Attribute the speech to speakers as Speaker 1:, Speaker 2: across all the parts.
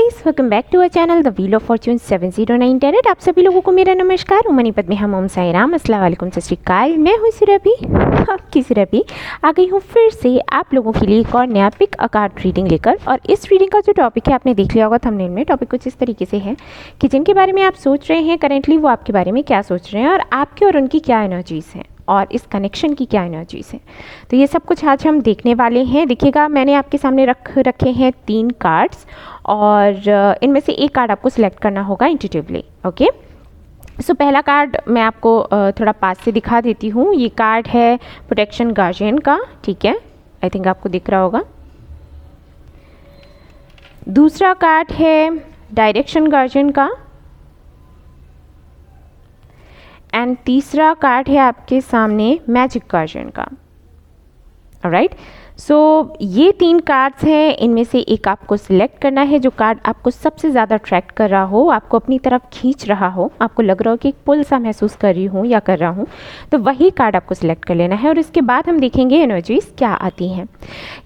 Speaker 1: Guys, welcome back to our channel the wheel of fortune 709 tarot. आप सभी लोगों को मेरा नमस्कार। मनीपत में हम ओम साई राम, अस्सलाम वालेकुम, सत श्री अकाल। मैं हूँ सुरभि, आपकी सुरभि आ गई हूँ फिर से आप लोगों के लिए एक और नया पिक अ कार्ड रीडिंग लेकर। और इस रीडिंग का जो टॉपिक है आपने देख लिया होगा थंबनेल में। टॉपिक कुछ इस तरीके से है कि जिनके बारे में आप सोच रहे हैं करेंटली वो आपके बारे में क्या सोच रहे हैं और आपके और उनकी क्या एनर्जीज़ हैं और इस कनेक्शन की क्या एनर्जीज़ हैं। तो ये सब कुछ आज हम देखने वाले हैं। देखिएगा, मैंने आपके सामने रखे हैं 3 कार्ड्स और इनमें से एक कार्ड आपको सिलेक्ट करना होगा इंट्यूटिवली। ओके, सो पहला कार्ड मैं आपको थोड़ा पास से दिखा देती हूँ। ये कार्ड है प्रोटेक्शन गार्जियन का, ठीक है, आई थिंक आपको दिख रहा होगा। दूसरा कार्ड है डायरेक्शन गार्जियन का एंड तीसरा कार्ड है आपके सामने मैजिक गार्जियन का। ऑलराइट, सो ये 3 कार्ड्स हैं, इनमें से एक आपको सिलेक्ट करना है। जो कार्ड आपको सबसे ज़्यादा अट्रैक्ट कर रहा हो, आपको अपनी तरफ खींच रहा हो, आपको लग रहा हो कि एक पुल सा महसूस कर रही हूँ या कर रहा हूँ, तो वही कार्ड आपको सिलेक्ट कर लेना है और इसके बाद हम देखेंगे एनर्जीज क्या आती हैं।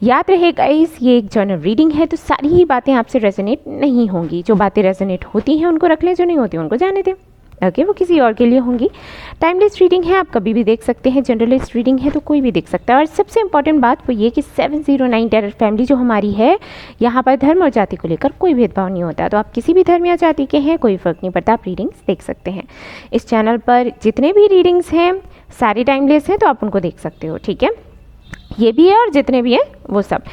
Speaker 1: याद रहे गाइस, ये एक जनरल रीडिंग है तो सारी ही बातें आपसे रेजोनेट नहीं होंगी। जो बातें रेजोनेट होती हैं उनको रख लें, जो नहीं होती उनको जाने दें। ओके, वो किसी और के लिए होंगी। टाइमलेस रीडिंग है, आप कभी भी देख सकते हैं। जनरलिस्ट रीडिंग है तो कोई भी देख सकता है। और सबसे इंपॉर्टेंट बात वो ये कि 709 टैरेट फैमिली जो हमारी है, यहाँ पर धर्म और जाति को लेकर कोई भेदभाव नहीं होता। तो आप किसी भी धर्म या जाति के हैं, कोई फ़र्क नहीं पड़ता, आप रीडिंग्स देख सकते हैं। इस चैनल पर जितने भी रीडिंग्स हैं सारी टाइमलेस हैं, तो आप उनको देख सकते हो, ठीक है। ये भी है और जितने भी हैं वो सब।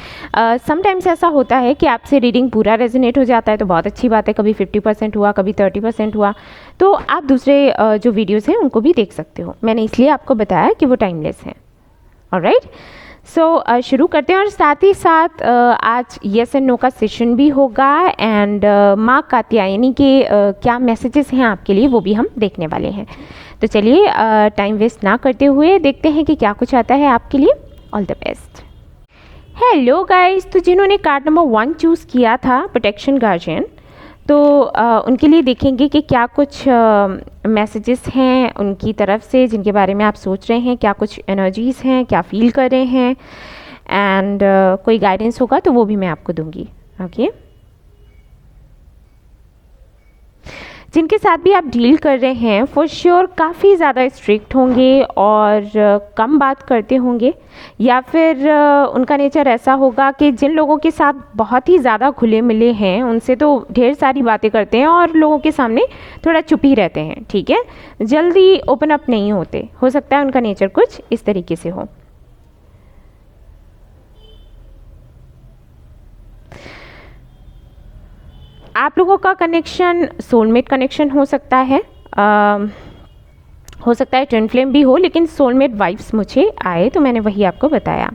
Speaker 1: समटाइम्स ऐसा होता है कि आपसे रीडिंग पूरा रेजोनेट हो जाता है तो बहुत अच्छी बात है। कभी 50% हुआ, कभी 30% हुआ, तो आप दूसरे जो वीडियोस हैं उनको भी देख सकते हो। मैंने इसलिए आपको बताया कि वो टाइमलेस हैं। ऑलराइट, सो शुरू करते हैं। और साथ ही साथ आज येस एंड नो का सेशन भी होगा एंड माँ कात्यायनी के क्या मैसेजेस हैं आपके लिए वो भी हम देखने वाले हैं। तो चलिए टाइम वेस्ट ना करते हुए देखते हैं कि क्या कुछ आता है आपके लिए। All the best. Hello guys, तो जिन्होंने कार्ड नंबर 1 चूज़ किया था प्रोटेक्शन गार्जियन, तो उनके लिए देखेंगे कि क्या कुछ मैसेजेस हैं उनकी तरफ से जिनके बारे में आप सोच रहे हैं, क्या कुछ एनर्जीज़ हैं, क्या फील कर रहे हैं एंड कोई गाइडेंस होगा तो वो भी मैं आपको दूंगी। ओके, जिनके साथ भी आप डील कर रहे हैं फॉर श्योर काफ़ी ज़्यादा स्ट्रिक्ट होंगे और कम बात करते होंगे, या फिर उनका नेचर ऐसा होगा कि जिन लोगों के साथ बहुत ही ज़्यादा खुले मिले हैं उनसे तो ढेर सारी बातें करते हैं और लोगों के सामने थोड़ा चुप ही रहते हैं, ठीक है, जल्दी ओपन अप नहीं होते। हो सकता है उनका नेचर कुछ इस तरीके से हो। आप लोगों का कनेक्शन सोलमेट कनेक्शन हो सकता है, हो सकता है ट्विन फ्लेम भी हो, लेकिन सोलमेट वाइब्स मुझे आए तो मैंने वही आपको बताया।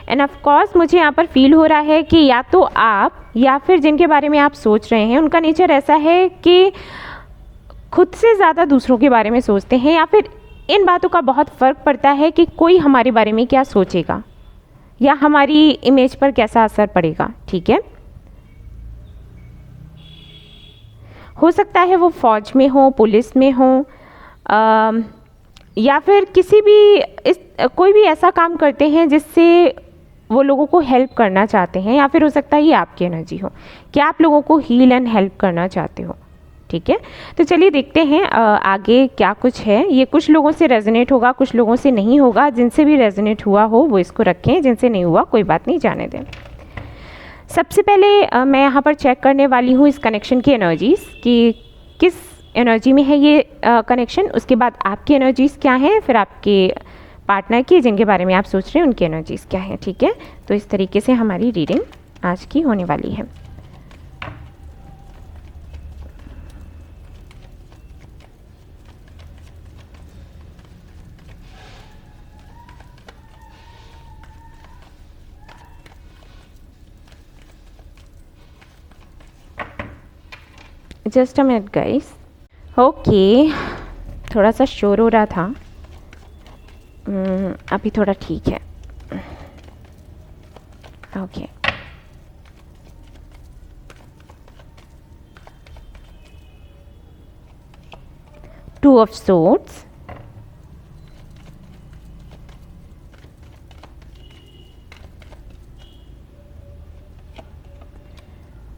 Speaker 1: एंड ऑफ कोर्स मुझे यहाँ पर फील हो रहा है कि या तो आप या फिर जिनके बारे में आप सोच रहे हैं उनका नेचर ऐसा है कि खुद से ज़्यादा दूसरों के बारे में सोचते हैं, या फिर इन बातों का बहुत फ़र्क पड़ता है कि कोई हमारे बारे में क्या सोचेगा या हमारी इमेज पर कैसा असर पड़ेगा, ठीक है। हो सकता है वो फौज में हो, पुलिस में हो, या फिर किसी भी कोई भी ऐसा काम करते हैं जिससे वो लोगों को हेल्प करना चाहते हैं, या फिर हो सकता है ये आपकी एनर्जी हो कि आप लोगों को हील एंड हेल्प करना चाहते हो, ठीक है। तो चलिए देखते हैं आगे क्या कुछ है। ये कुछ लोगों से रेजोनेट होगा, कुछ लोगों से नहीं होगा। जिनसे भी रेजोनेट हुआ हो वो इसको रखें, जिनसे नहीं हुआ कोई बात नहीं, जाने दें। सबसे पहले मैं यहाँ पर चेक करने वाली हूँ इस कनेक्शन की एनर्जीज़ कि किस एनर्जी में है ये कनेक्शन। उसके बाद आपकी एनर्जीज़ क्या हैं, फिर आपके पार्टनर की जिनके बारे में आप सोच रहे हैं उनकी एनर्जीज़ क्या हैं, ठीक है। तो इस तरीके से हमारी रीडिंग आज की होने वाली है। Just a minute guys. Okay, थोड़ा सा शोर हो रहा था, अभी थोड़ा ठीक है। Okay, two of swords,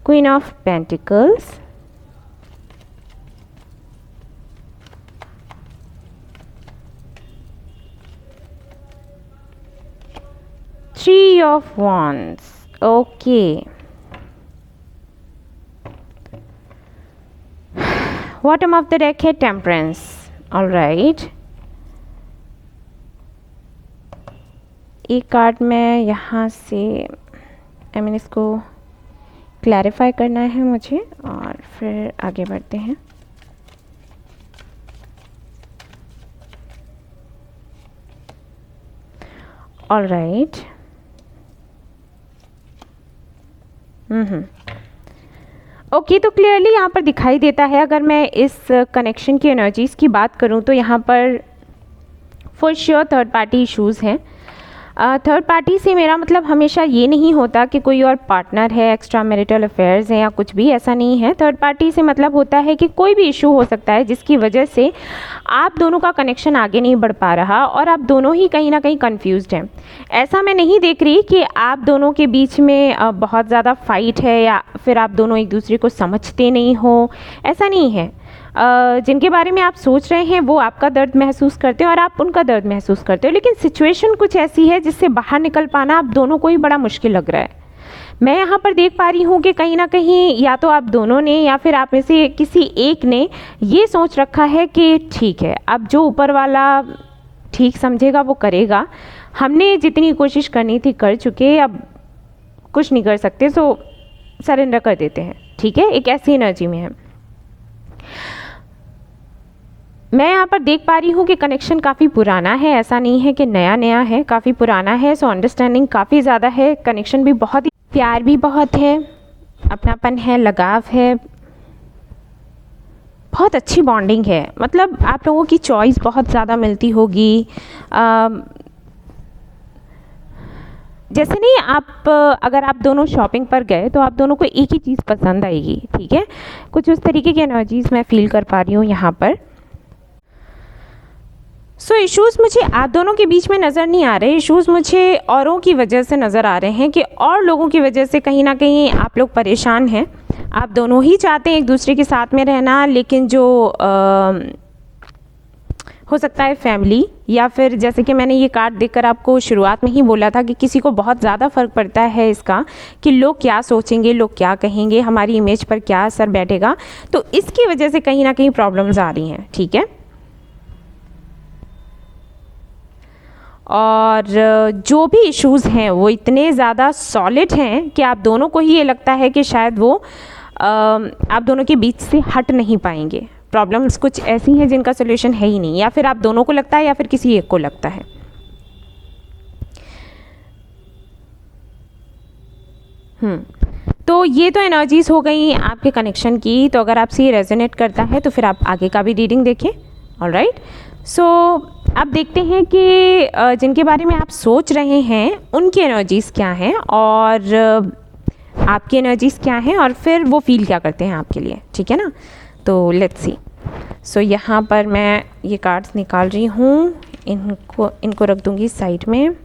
Speaker 1: Queen of Pentacles, Three of Wands. Okay. Bottom of the deck है Temperance. All right. एक कार्ड में यहाँ से इसको क्लैरिफाई करना है मुझे और फिर आगे बढ़ते हैं. All right. ओके, तो क्लियरली यहाँ पर दिखाई देता है, अगर मैं इस कनेक्शन की एनर्जीज़ की बात करूँ तो यहाँ पर for sure third party issues हैं. थर्ड पार्टी से मेरा मतलब हमेशा ये नहीं होता कि कोई और पार्टनर है, एक्स्ट्रा मैरिटल अफेयर्स हैं या कुछ भी, ऐसा नहीं है. थर्ड पार्टी से मतलब होता है कि कोई भी इशू हो सकता है जिसकी वजह से आप दोनों का कनेक्शन आगे नहीं बढ़ पा रहा और आप दोनों ही कहीं ना कहीं कंफ्यूज्ड हैं. ऐसा मैं नहीं देख रही कि आप दोनों के बीच में बहुत ज़्यादा फाइट है या फिर आप दोनों एक दूसरे को समझते नहीं हो, ऐसा नहीं है. जिनके बारे में आप सोच रहे हैं वो आपका दर्द महसूस करते हैं और आप उनका दर्द महसूस करते हो, लेकिन सिचुएशन कुछ ऐसी है जिससे बाहर निकल पाना आप दोनों को ही बड़ा मुश्किल लग रहा है. मैं यहाँ पर देख पा रही हूँ कि कहीं ना कहीं या तो आप दोनों ने या फिर आप में से किसी एक ने ये सोच रखा है कि ठीक है, अब जो ऊपर वाला ठीक समझेगा वो करेगा, हमने जितनी कोशिश करनी थी कर चुके, अब कुछ नहीं कर सकते, सो सरेंडर कर देते हैं. ठीक है, एक ऐसी एनर्जी में है. मैं यहाँ पर देख पा रही हूँ कि कनेक्शन काफ़ी पुराना है, ऐसा नहीं है कि नया नया है, काफ़ी पुराना है. सो अंडरस्टैंडिंग काफ़ी ज़्यादा है, कनेक्शन भी बहुत ही, प्यार भी बहुत है, अपनापन है, लगाव है, बहुत अच्छी बॉन्डिंग है. मतलब आप लोगों की चॉइस बहुत ज़्यादा मिलती होगी. जैसे नहीं, आप अगर आप दोनों शॉपिंग पर गए तो आप दोनों को एक ही चीज़ पसंद आएगी. ठीक है, कुछ उस तरीके की एनर्जीज़ मैं फील कर पा रही हूँ यहाँ पर. सो इश्यूज़ मुझे आप दोनों के बीच में नज़र नहीं आ रहे. इश्यूज़ मुझे औरों की वजह से नज़र आ रहे हैं कि और लोगों की वजह से कहीं ना कहीं आप लोग परेशान हैं. आप दोनों ही चाहते हैं एक दूसरे के साथ में रहना, लेकिन जो हो सकता है फैमिली या फिर जैसे कि मैंने ये कार्ड देखकर आपको शुरुआत में ही बोला था कि किसी को बहुत ज़्यादा फ़र्क पड़ता है इसका कि लोग क्या सोचेंगे, लोग क्या कहेंगे, हमारी इमेज पर क्या असर बैठेगा. तो इसकी वजह से कहीं ना कहीं प्रॉब्लम्स आ रही हैं. ठीक है, और जो भी इश्यूज़ हैं वो इतने ज़्यादा सॉलिड हैं कि आप दोनों को ही ये लगता है कि शायद वो आप दोनों के बीच से हट नहीं पाएंगे. प्रॉब्लम्स कुछ ऐसी हैं जिनका सोल्यूशन है ही नहीं, या फिर आप दोनों को लगता है या फिर किसी एक को लगता है. तो ये तो एनर्जीज़ हो गई आपके कनेक्शन की. तो अगर आपसे ये रेजोनेट करता है तो फिर आप आगे का भी रीडिंग देखें. ऑलराइट, सो अब देखते हैं कि जिनके बारे में आप सोच रहे हैं उनकी एनर्जीज़ क्या हैं और आपकी एनर्जीज़ क्या हैं और फिर वो फील क्या करते हैं आपके लिए. ठीक है ना, तो लेट्स सी. सो यहाँ पर मैं ये कार्ड्स निकाल रही हूँ, इनको रख दूँगी साइड में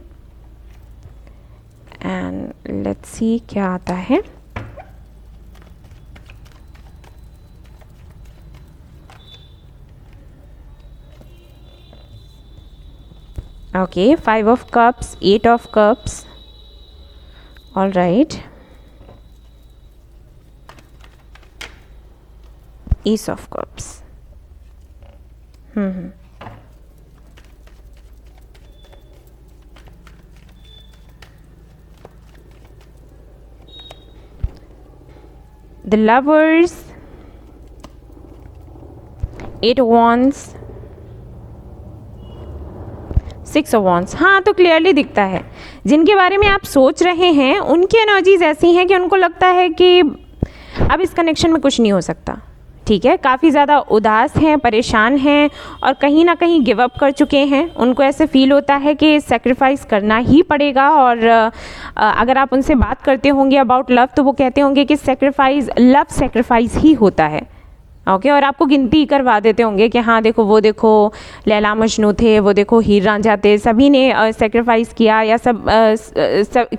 Speaker 1: एंड लेट्स सी क्या आता है. Okay, 5 of cups, 8 of cups. All right. Ace of cups. The Lovers, 8 of Wands, 6 of Wands. हाँ, तो क्लियरली दिखता है जिनके बारे में आप सोच रहे हैं उनकी एनर्जीज ऐसी हैं कि उनको लगता है कि अब इस कनेक्शन में कुछ नहीं हो सकता. ठीक है, काफ़ी ज़्यादा उदास हैं, परेशान हैं और कहीं ना कहीं गिव अप कर चुके हैं. उनको ऐसे फील होता है कि सेक्रीफाइस करना ही पड़ेगा. और अगर आप उनसे बात करते होंगे अबाउट लव तो वो कहते होंगे कि सेक्रीफाइस लव सेक्रीफाइस ही होता है. ओके और आपको गिनती करवा देते होंगे कि हाँ देखो लैला मजनू थे, वो देखो हीर रांझा थे, सभी ने सेक्रीफाइस किया या सब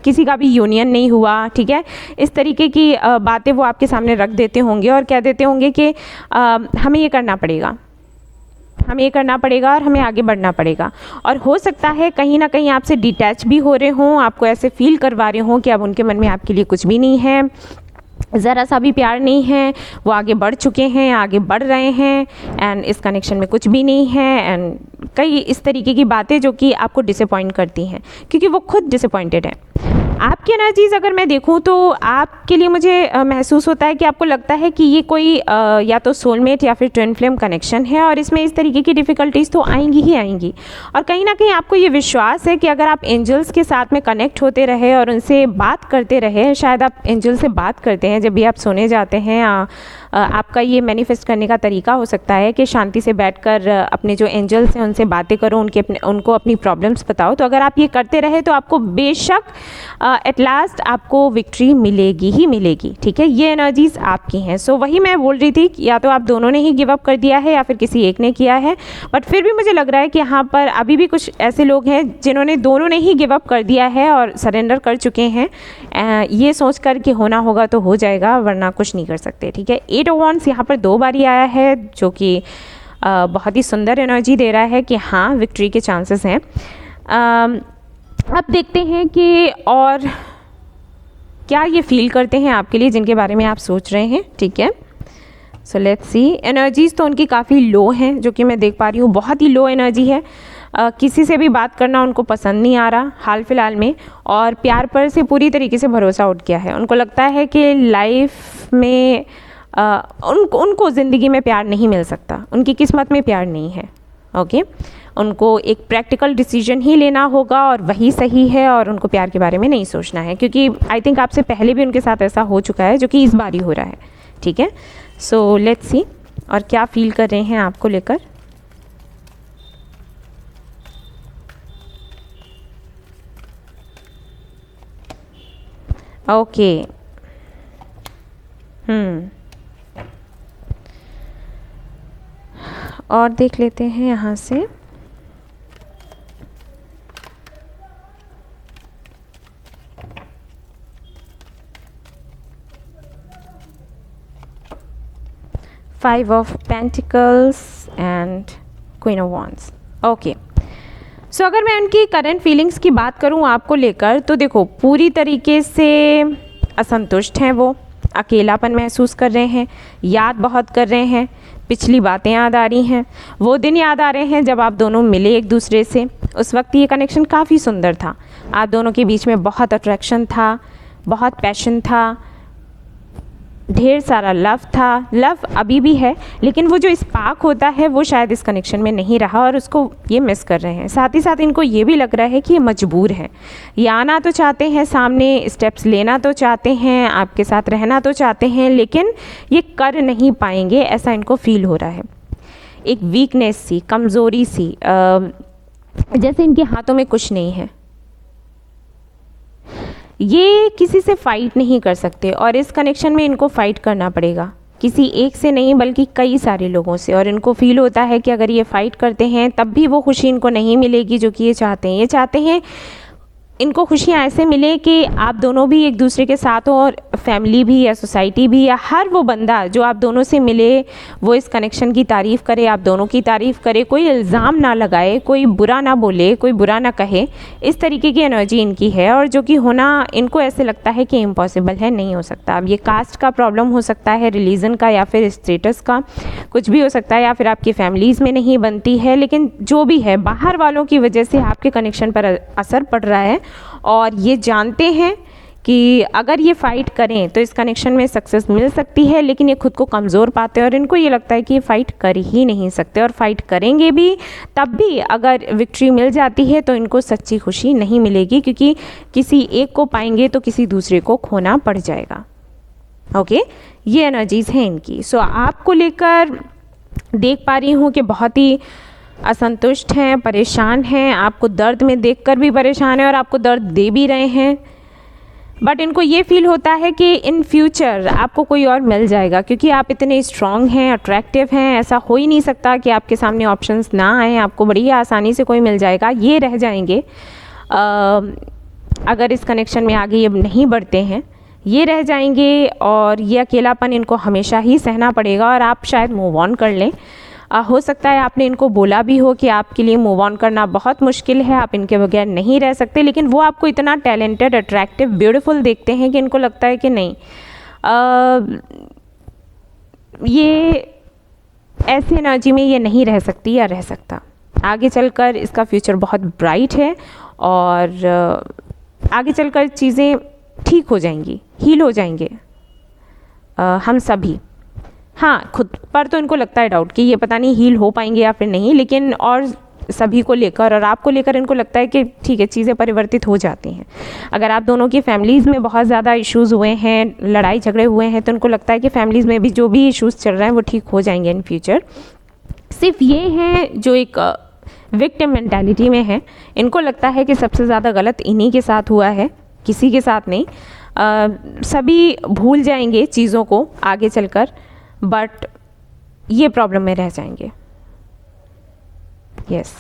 Speaker 1: किसी का भी यूनियन नहीं हुआ, ठीक है। इस तरीके की बातें वो आपके सामने रख देते होंगे और कह देते होंगे कि हमें ये करना पड़ेगा, हमें ये करना पड़ेगा और हमें आगे बढ़ना पड़ेगा। और हो सकता है कहीं ना कहीं आपसे डिटैच भी हो रहे हों, आपको ऐसे फील करवा रहे हों कि अब उनके मन में आपके लिए कुछ भी नहीं है, ज़रा सा भी प्यार नहीं है, वो आगे बढ़ चुके हैं, आगे बढ़ रहे हैं एंड इस कनेक्शन में कुछ भी नहीं है एंड कई इस तरीके की बातें जो कि आपको डिसअपॉइंट करती हैं क्योंकि वो खुद डिसअपॉइंटेड है। आपकी एनर्जीज़ अगर मैं देखूं तो आपके लिए मुझे महसूस होता है कि आपको लगता है कि ये कोई या तो सोलमेट या फिर ट्विन फ्लेम कनेक्शन है और इसमें इस तरीके की डिफ़िकल्टीज़ तो आएंगी ही आएंगी। और कहीं ना कहीं आपको ये विश्वास है कि अगर आप एंजल्स के साथ में कनेक्ट होते रहे और उनसे बात करते रहे, शायद आप एंजल से बात करते हैं जब भी आप सोने जाते हैं, आपका ये मैनिफेस्ट करने का तरीका हो सकता है कि शांति से बैठकर अपने जो एंजल्स हैं उनसे बातें करो, उनको अपनी प्रॉब्लम्स बताओ। तो अगर आप ये करते रहे तो आपको बेशक एट लास्ट आपको विक्ट्री मिलेगी ही मिलेगी, ठीक है। ये एनर्जीज आपकी हैं। सो वही मैं बोल रही थी कि या तो आप दोनों ने ही गिव अप कर दिया है या फिर किसी एक ने किया है, बट फिर भी मुझे लग रहा है कि यहाँ पर अभी भी कुछ ऐसे लोग हैं जिन्होंने दोनों ने ही गिव अप कर दिया है और सरेंडर कर चुके हैं, ये सोच कर कि होना होगा तो हो जाएगा वरना कुछ नहीं कर सकते, ठीक है। 8 ऑफ वांड्स यहाँ पर 2 बारी आया है जो कि बहुत ही सुंदर एनर्जी दे रहा है कि हाँ विक्ट्री के चांसेस हैं। अब देखते हैं कि और क्या ये फील करते हैं आपके लिए जिनके बारे में आप सोच रहे हैं, ठीक है। सो लेट्स सी। एनर्जीज़ तो उनकी काफ़ी लो हैं जो कि मैं देख पा रही हूँ, बहुत ही लो एनर्जी है। किसी से भी बात करना उनको पसंद नहीं आ रहा हाल फिलहाल में, और प्यार पर से पूरी तरीके से भरोसा उठ गया है। उनको लगता है कि लाइफ में उनको ज़िंदगी में प्यार नहीं मिल सकता, उनकी किस्मत में प्यार नहीं है, ओके। उनको एक प्रैक्टिकल डिसीजन ही लेना होगा और वही सही है और उनको प्यार के बारे में नहीं सोचना है, क्योंकि आई थिंक आपसे पहले भी उनके साथ ऐसा हो चुका है जो कि इस बार ही हो रहा है, ठीक है। सो लेट्स सी और क्या फील कर रहे हैं आपको लेकर। ओके और देख लेते हैं यहाँ से। Five of pentacles and queen of wands, okay. So अगर मैं उनकी करंट फीलिंग्स की बात करूँ आपको लेकर, तो देखो पूरी तरीके से असंतुष्ट हैं, वो अकेलापन महसूस कर रहे हैं, याद बहुत कर रहे हैं, पिछली बातें याद आ रही हैं, वो दिन याद आ रहे हैं जब आप दोनों मिले एक दूसरे से। उस वक्त ये कनेक्शन काफ़ी सुंदर था, आप दोनों के बीच में बहुत अट्रैक्शन था, बहुत पैशन था, ढेर सारा लव था, लव अभी भी है, लेकिन वो जो स्पार्क होता है वो शायद इस कनेक्शन में नहीं रहा और उसको ये मिस कर रहे हैं। साथ ही साथ इनको ये भी लग रहा है कि ये मजबूर हैं, ये आना तो चाहते हैं सामने, स्टेप्स लेना तो चाहते हैं, आपके साथ रहना तो चाहते हैं, लेकिन ये कर नहीं पाएंगे, ऐसा इनको फील हो रहा है। एक वीकनेस सी, कमज़ोरी सी, जैसे इनके हाथों में कुछ नहीं है। ये किसी से फाइट नहीं कर सकते और इस कनेक्शन में इनको फाइट करना पड़ेगा, किसी एक से नहीं बल्कि कई सारे लोगों से। और इनको फील होता है कि अगर ये फाइट करते हैं तब भी वो खुशी इनको नहीं मिलेगी जो कि ये चाहते हैं। ये चाहते हैं इनको खुशियाँ ऐसे मिले कि आप दोनों भी एक दूसरे के साथ हो और फैमिली भी या सोसाइटी भी या हर वो बंदा जो आप दोनों से मिले वो इस कनेक्शन की तारीफ़ करे, आप दोनों की तारीफ़ करे, कोई इल्ज़ाम ना लगाए, कोई बुरा ना बोले, कोई बुरा ना कहे। इस तरीके की एनर्जी इनकी है और जो कि होना इनको ऐसे लगता है कि इम्पॉसिबल है, नहीं हो सकता। अब ये कास्ट का प्रॉब्लम हो सकता है, रिलीजन का या फिर स्टेटस का, कुछ भी हो सकता है, या फिर आपकी फैमिलीज़ में नहीं बनती है, लेकिन जो भी है बाहर वालों की वजह से आपके कनेक्शन पर असर पड़ रहा है और ये जानते हैं कि अगर ये फ़ाइट करें तो इस कनेक्शन में सक्सेस मिल सकती है, लेकिन ये खुद को कमज़ोर पाते हैं और इनको ये लगता है कि ये फ़ाइट कर ही नहीं सकते और फाइट करेंगे भी तब भी अगर विक्ट्री मिल जाती है तो इनको सच्ची खुशी नहीं मिलेगी, क्योंकि किसी एक को पाएंगे तो किसी दूसरे को खोना पड़ जाएगा। ओके, ये एनर्जीज़ हैं इनकी। सो आपको लेकर देख पा रही हूँ कि बहुत ही असंतुष्ट हैं, परेशान हैं, आपको दर्द में देखकर भी परेशान हैं और आपको दर्द दे भी रहे हैं। बट इनको ये फील होता है कि इन फ्यूचर आपको कोई और मिल जाएगा, क्योंकि आप इतने स्ट्रांग हैं, अट्रैक्टिव हैं, ऐसा हो ही नहीं सकता कि आपके सामने ऑप्शंस ना आए, आपको बड़ी आसानी से कोई मिल जाएगा। ये रह जाएंगे अगर इस कनेक्शन में आगे ये नहीं बढ़ते हैं, ये रह जाएंगे और ये अकेलापन इनको हमेशा ही सहना पड़ेगा और आप शायद मूव ऑन कर लें। हो सकता है आपने इनको बोला भी हो कि आपके लिए मूव ऑन करना बहुत मुश्किल है, आप इनके बगैर नहीं रह सकते, लेकिन वो आपको इतना टैलेंटेड, अट्रैक्टिव, ब्यूटीफुल देखते हैं कि इनको लगता है कि नहीं, ये ऐसी एनर्जी में ये नहीं रह सकती या रह सकता। आगे चलकर इसका फ्यूचर बहुत ब्राइट है और आगे चलकर चीज़ें ठीक हो जाएंगी, हील हो जाएंगे हम सभी। हाँ, खुद पर तो इनको लगता है डाउट कि ये पता नहीं हील हो पाएंगे या फिर नहीं, लेकिन और सभी को लेकर और आपको लेकर इनको लगता है कि ठीक है, चीज़ें परिवर्तित हो जाती हैं। अगर आप दोनों की फैमिलीज़ में बहुत ज़्यादा इश्यूज़ हुए हैं, लड़ाई झगड़े हुए हैं, तो इनको लगता है कि फैमिलीज़ में भी जो भी इश्यूज़ चल रहे हैं वो ठीक हो जाएंगे इन फ्यूचर। सिर्फ ये हैं जो एक विक्टिम मेंटालिटी में है, इनको लगता है कि सबसे ज़्यादा गलत इन्हीं के साथ हुआ है, किसी के साथ नहीं। सभी भूल जाएंगे चीज़ों को आगे चलकर, बट ये प्रॉब्लम में रह जाएंगे। यस,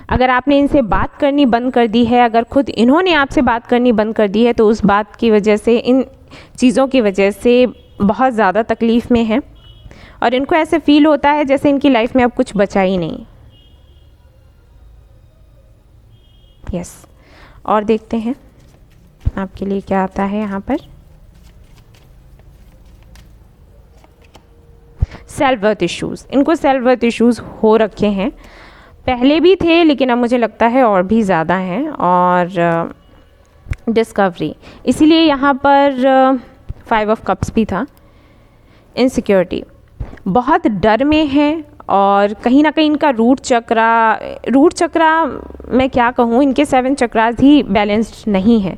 Speaker 1: अगर आपने इनसे बात करनी बंद कर दी है, अगर खुद इन्होंने आपसे बात करनी बंद कर दी है, तो उस बात की वजह से, इन चीज़ों की वजह से बहुत ज़्यादा तकलीफ़ में हैं और इनको ऐसे फील होता है जैसे इनकी लाइफ में अब कुछ बचा ही नहीं। यस, और देखते हैं आपके लिए क्या आता है यहाँ पर। सेल्फ वर्थ इश्यूज़, इनको सेल्फ वर्थ इश्यूज़ हो रखे हैं, पहले भी थे लेकिन अब मुझे लगता है और भी ज़्यादा हैं। और डिस्कवरी, इसीलिए यहाँ पर 5 ऑफ कप्स भी था। इनसिक्योरिटी, बहुत डर में हैं और कहीं ना कहीं इनका रूट चक्रा मैं क्या कहूँ, इनके 7 चक्रास ही बैलेंस्ड नहीं है।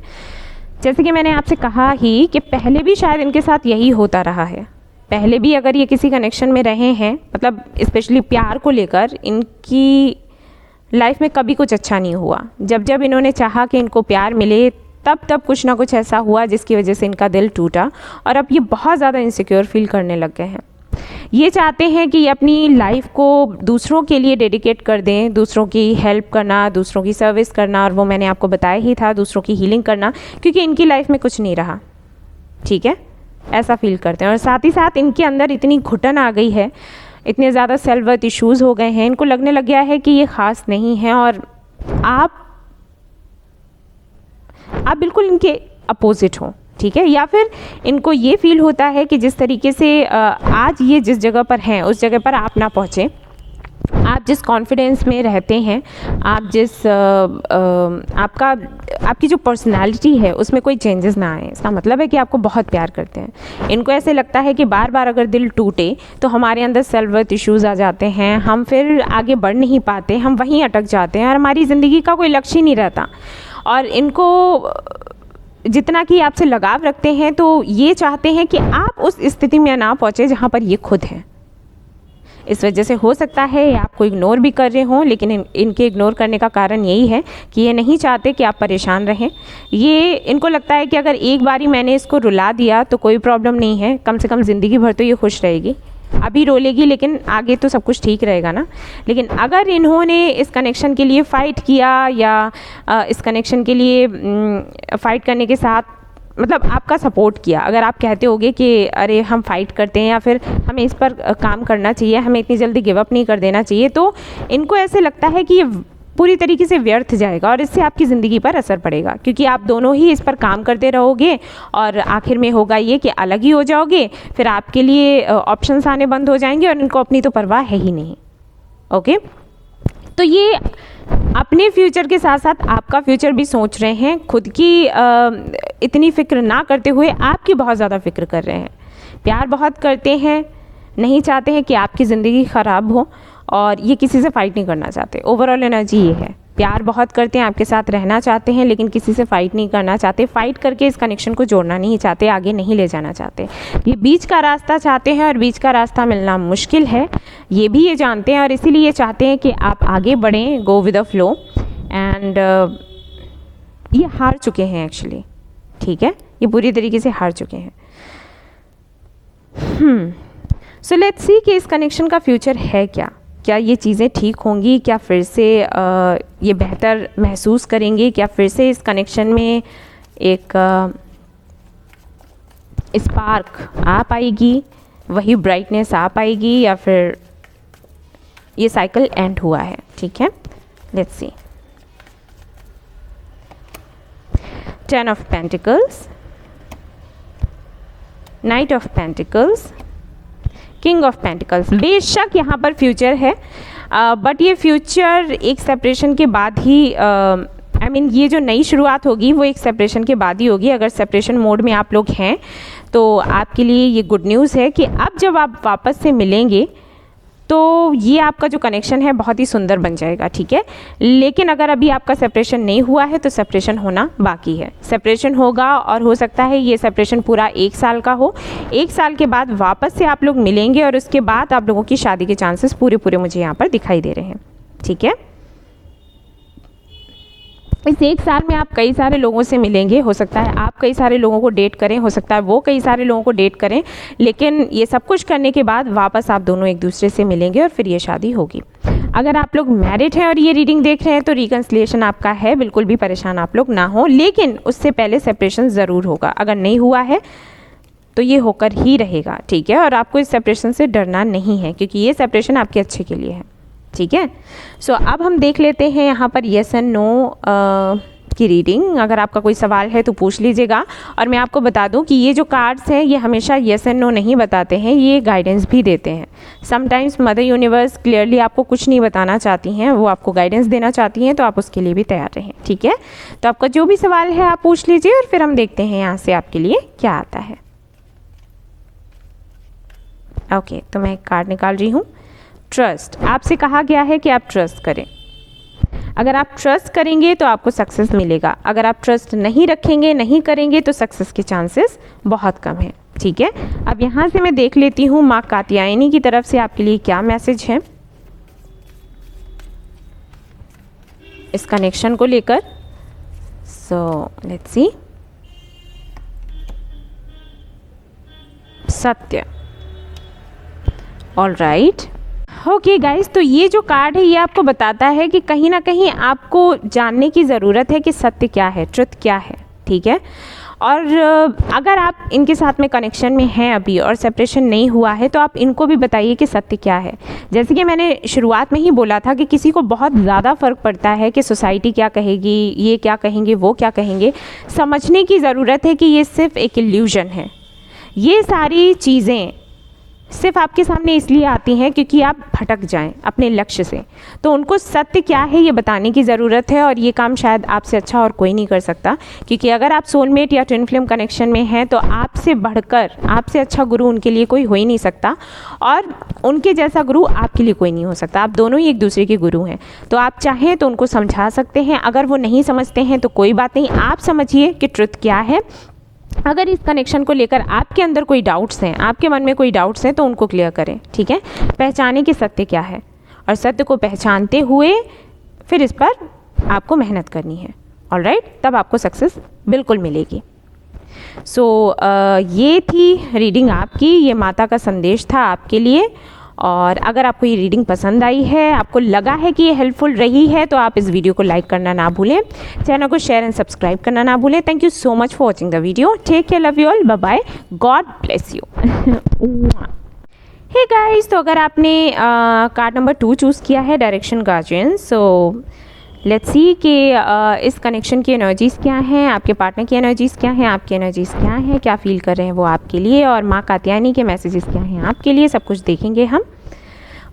Speaker 1: जैसे कि मैंने आपसे कहा ही कि पहले भी शायद इनके साथ यही होता रहा है। पहले भी अगर ये किसी कनेक्शन में रहे हैं, मतलब स्पेशली प्यार को लेकर, इनकी लाइफ में कभी कुछ अच्छा नहीं हुआ। जब जब इन्होंने चाहा कि इनको प्यार मिले, तब तब कुछ ना कुछ ऐसा हुआ जिसकी वजह से इनका दिल टूटा और अब ये बहुत ज़्यादा इनसिक्योर फील करने लग गए हैं। ये चाहते हैं कि अपनी लाइफ को दूसरों के लिए डेडिकेट कर दें, दूसरों की हेल्प करना, दूसरों की सर्विस करना, और वो मैंने आपको बताया ही था, दूसरों की हीलिंग करना, क्योंकि इनकी लाइफ में कुछ नहीं रहा। ठीक है, ऐसा फील करते हैं। और साथ ही साथ इनके अंदर इतनी घुटन आ गई है, इतने ज़्यादा सेल्फ वर्थ इश्यूज़ हो गए हैं, इनको लगने लग गया है कि ये ख़ास नहीं है और आप बिल्कुल इनके अपोजिट हो। ठीक है, या फिर इनको ये फील होता है कि जिस तरीके से आज ये जिस जगह पर हैं उस जगह पर आप ना पहुँचे। आप जिस कॉन्फिडेंस में रहते हैं, आप जिस आपकी जो पर्सनालिटी है उसमें कोई चेंजेस ना आए, इसका मतलब है कि आपको बहुत प्यार करते हैं। इनको ऐसे लगता है कि बार बार अगर दिल टूटे तो हमारे अंदर सेल्फ वर्थ इश्यूज़ आ जाते हैं, हम फिर आगे बढ़ नहीं पाते, हम वहीं अटक जाते हैं और हमारी ज़िंदगी का कोई लक्ष्य ही नहीं रहता। और इनको जितना कि आपसे लगाव रखते हैं तो ये चाहते हैं कि आप उस स्थिति में ना पहुँचे जहाँ पर ये खुद हैं। इस वजह से हो सकता है आपको इग्नोर भी कर रहे हों, लेकिन इनके इग्नोर करने का कारण यही है कि ये नहीं चाहते कि आप परेशान रहें। ये इनको लगता है कि अगर एक बारी मैंने इसको रुला दिया तो कोई प्रॉब्लम नहीं है, कम से कम ज़िंदगी भर तो ये खुश रहेगी। अभी रोलेगी लेकिन आगे तो सब कुछ ठीक रहेगा ना। लेकिन अगर इन्होंने इस कनेक्शन के लिए फ़ाइट किया या इस कनेक्शन के लिए फ़ाइट करने के साथ मतलब आपका सपोर्ट किया, अगर आप कहते होगे कि अरे हम फ़ाइट करते हैं या फिर हमें इस पर काम करना चाहिए, हमें इतनी जल्दी गिव अप नहीं कर देना चाहिए, तो इनको ऐसे लगता है कि ये पूरी तरीके से व्यर्थ जाएगा और इससे आपकी ज़िंदगी पर असर पड़ेगा, क्योंकि आप दोनों ही इस पर काम करते रहोगे और आखिर में होगा ये कि अलग ही हो जाओगे, फिर आपके लिए ऑप्शंस आने बंद हो जाएंगे और इनको अपनी तो परवाह है ही नहीं। ओके, तो ये अपने फ्यूचर के साथ साथ आपका फ्यूचर भी सोच रहे हैं, खुद की इतनी फ़िक्र ना करते हुए आपकी बहुत ज़्यादा फ़िक्र कर रहे हैं। प्यार बहुत करते हैं, नहीं चाहते हैं कि आपकी ज़िंदगी ख़राब हो और ये किसी से फ़ाइट नहीं करना चाहते। ओवरऑल एनर्जी ये है, प्यार बहुत करते हैं, आपके साथ रहना चाहते हैं, लेकिन किसी से फ़ाइट नहीं करना चाहते। फ़ाइट करके इस कनेक्शन को जोड़ना नहीं चाहते, आगे नहीं ले जाना चाहते। ये बीच का रास्ता चाहते हैं और बीच का रास्ता मिलना मुश्किल है, ये भी ये जानते हैं और इसीलिए चाहते हैं कि आप आगे बढ़ें, go with the flow. And ये हार चुके हैं एक्चुअली। ठीक है, ये पूरी तरीके से हार चुके हैं। सो लेट्स सी कि इस कनेक्शन का फ्यूचर है क्या, क्या ये चीज़ें ठीक होंगी, क्या फिर से ये बेहतर महसूस करेंगे, क्या फिर से इस कनेक्शन में एक स्पार्क आ पाएगी, वही ब्राइटनेस आ पाएगी, या फिर ये साइकिल एंड हुआ है। ठीक है, let's see. 10 of pentacles, night of pentacles, king of pentacles. बेशक यहाँ पर फ्यूचर है, बट ये फ्यूचर एक सेपरेशन के बाद ही आई मीन ये जो नई शुरुआत होगी वो एक सेपरेशन के बाद ही होगी। अगर सेपरेशन मोड में आप लोग हैं तो आपके लिए ये गुड न्यूज़ है कि अब जब आप वापस से मिलेंगे तो ये आपका जो कनेक्शन है बहुत ही सुंदर बन जाएगा। ठीक है, लेकिन अगर अभी आपका सेपरेशन नहीं हुआ है तो सेपरेशन होना बाकी है। सेपरेशन होगा और हो सकता है ये सेपरेशन पूरा 1 साल का हो। 1 साल के बाद वापस से आप लोग मिलेंगे और उसके बाद आप लोगों की शादी के चांसेस पूरे मुझे यहाँ पर दिखाई दे रहे हैं। ठीक है, इस 1 साल में आप कई सारे लोगों से मिलेंगे। हो सकता है आप कई सारे लोगों को डेट करें, हो सकता है वो कई सारे लोगों को डेट करें, लेकिन ये सब कुछ करने के बाद वापस आप दोनों एक दूसरे से मिलेंगे और फिर ये शादी होगी। अगर आप लोग मैरिड हैं और ये रीडिंग देख रहे हैं तो रिकन्सिलिएशन आपका है, बिल्कुल भी परेशान आप लोग ना हो, लेकिन उससे पहले सेपरेशन ज़रूर होगा। अगर नहीं हुआ है तो ये होकर ही रहेगा। ठीक है, और आपको इस सेपरेशन से डरना नहीं है क्योंकि ये सेपरेशन आपके अच्छे के लिए है। ठीक है, सो अब हम देख लेते हैं यहाँ पर येस एंड नो की रीडिंग। अगर आपका कोई सवाल है तो पूछ लीजिएगा। और मैं आपको बता दूं कि ये जो कार्ड्स हैं ये हमेशा येस एंड नो नहीं बताते हैं, ये गाइडेंस भी देते हैं। समटाइम्स मदर यूनिवर्स क्लियरली आपको कुछ नहीं बताना चाहती हैं, वो आपको गाइडेंस देना चाहती हैं, तो आप उसके लिए भी तैयार रहें। ठीक है, तो आपका जो भी सवाल है आप पूछ लीजिए और फिर हम देखते हैं यहाँ से आपके लिए क्या आता है। ओके, तो मैं एक कार्ड निकाल रही हूँ। ट्रस्ट, आपसे कहा गया है कि आप ट्रस्ट करें। अगर आप ट्रस्ट करेंगे तो आपको सक्सेस मिलेगा। अगर आप ट्रस्ट नहीं रखेंगे, नहीं करेंगे तो सक्सेस के चांसेस बहुत कम हैं। ठीक है, अब यहाँ से मैं देख लेती हूँ माँ कात्यायनी की तरफ से आपके लिए क्या मैसेज है इस कनेक्शन को लेकर। सो लेट्स सी। सत्य, ऑल राइट। ओके गाइस, तो ये जो कार्ड है ये आपको बताता है कि कहीं ना कहीं आपको जानने की ज़रूरत है कि सत्य क्या है, ट्रुथ क्या है। ठीक है, और अगर आप इनके साथ में कनेक्शन में हैं अभी और सेपरेशन नहीं हुआ है तो आप इनको भी बताइए कि सत्य क्या है। जैसे कि मैंने शुरुआत में ही बोला था कि किसी को बहुत ज़्यादा फ़र्क पड़ता है कि सोसाइटी क्या कहेगी, ये क्या कहेंगे, वो क्या कहेंगे। समझने की ज़रूरत है कि ये सिर्फ एक इल्यूजन है। ये सारी चीज़ें सिर्फ आपके सामने इसलिए आती हैं क्योंकि आप भटक जाएं अपने लक्ष्य से। तो उनको सत्य क्या है ये बताने की ज़रूरत है, और ये काम शायद आपसे अच्छा और कोई नहीं कर सकता। क्योंकि अगर आप सोलमेट या ट्विन फ्लेम कनेक्शन में हैं तो आपसे बढ़कर, आपसे अच्छा गुरु उनके लिए कोई हो ही नहीं सकता, और उनके जैसा गुरु आपके लिए कोई नहीं हो सकता। आप दोनों ही एक दूसरे के गुरु हैं। तो आप चाहें तो उनको समझा सकते हैं। अगर वो नहीं समझते हैं तो कोई बात नहीं, आप समझिए कि ट्रुथ क्या है। अगर इस कनेक्शन को लेकर आपके अंदर कोई डाउट्स हैं, आपके मन में कोई डाउट्स हैं, तो उनको क्लियर करें। ठीक है, पहचानें कि सत्य क्या है, और सत्य को पहचानते हुए फिर इस पर आपको मेहनत करनी है। ऑलराइट, तब आपको सक्सेस बिल्कुल मिलेगी। सो ये थी रीडिंग आपकी, ये माता का संदेश था आपके लिए। और अगर आपको ये रीडिंग पसंद आई है, आपको लगा है कि ये हेल्पफुल रही है, तो आप इस वीडियो को लाइक करना ना भूलें, चैनल को शेयर एंड सब्सक्राइब करना ना भूलें। Thank you so much for watching the video. Take care, love you all, bye bye, God bless you. Hey guys, तो अगर आपने कार्ड नंबर 2 चूज़ किया है, direction guardian, so let's see कि इस कनेक्शन की एनर्जीज़ क्या हैं, आपके पार्टनर की एनर्जीज़ क्या हैं, आपकी एनर्जीज़ क्या हैं, क्या फील कर रहे हैं वो आपके लिए, और माँ कात्यायनी के मैसेजेस क्या हैं आपके लिए, सब कुछ देखेंगे हम।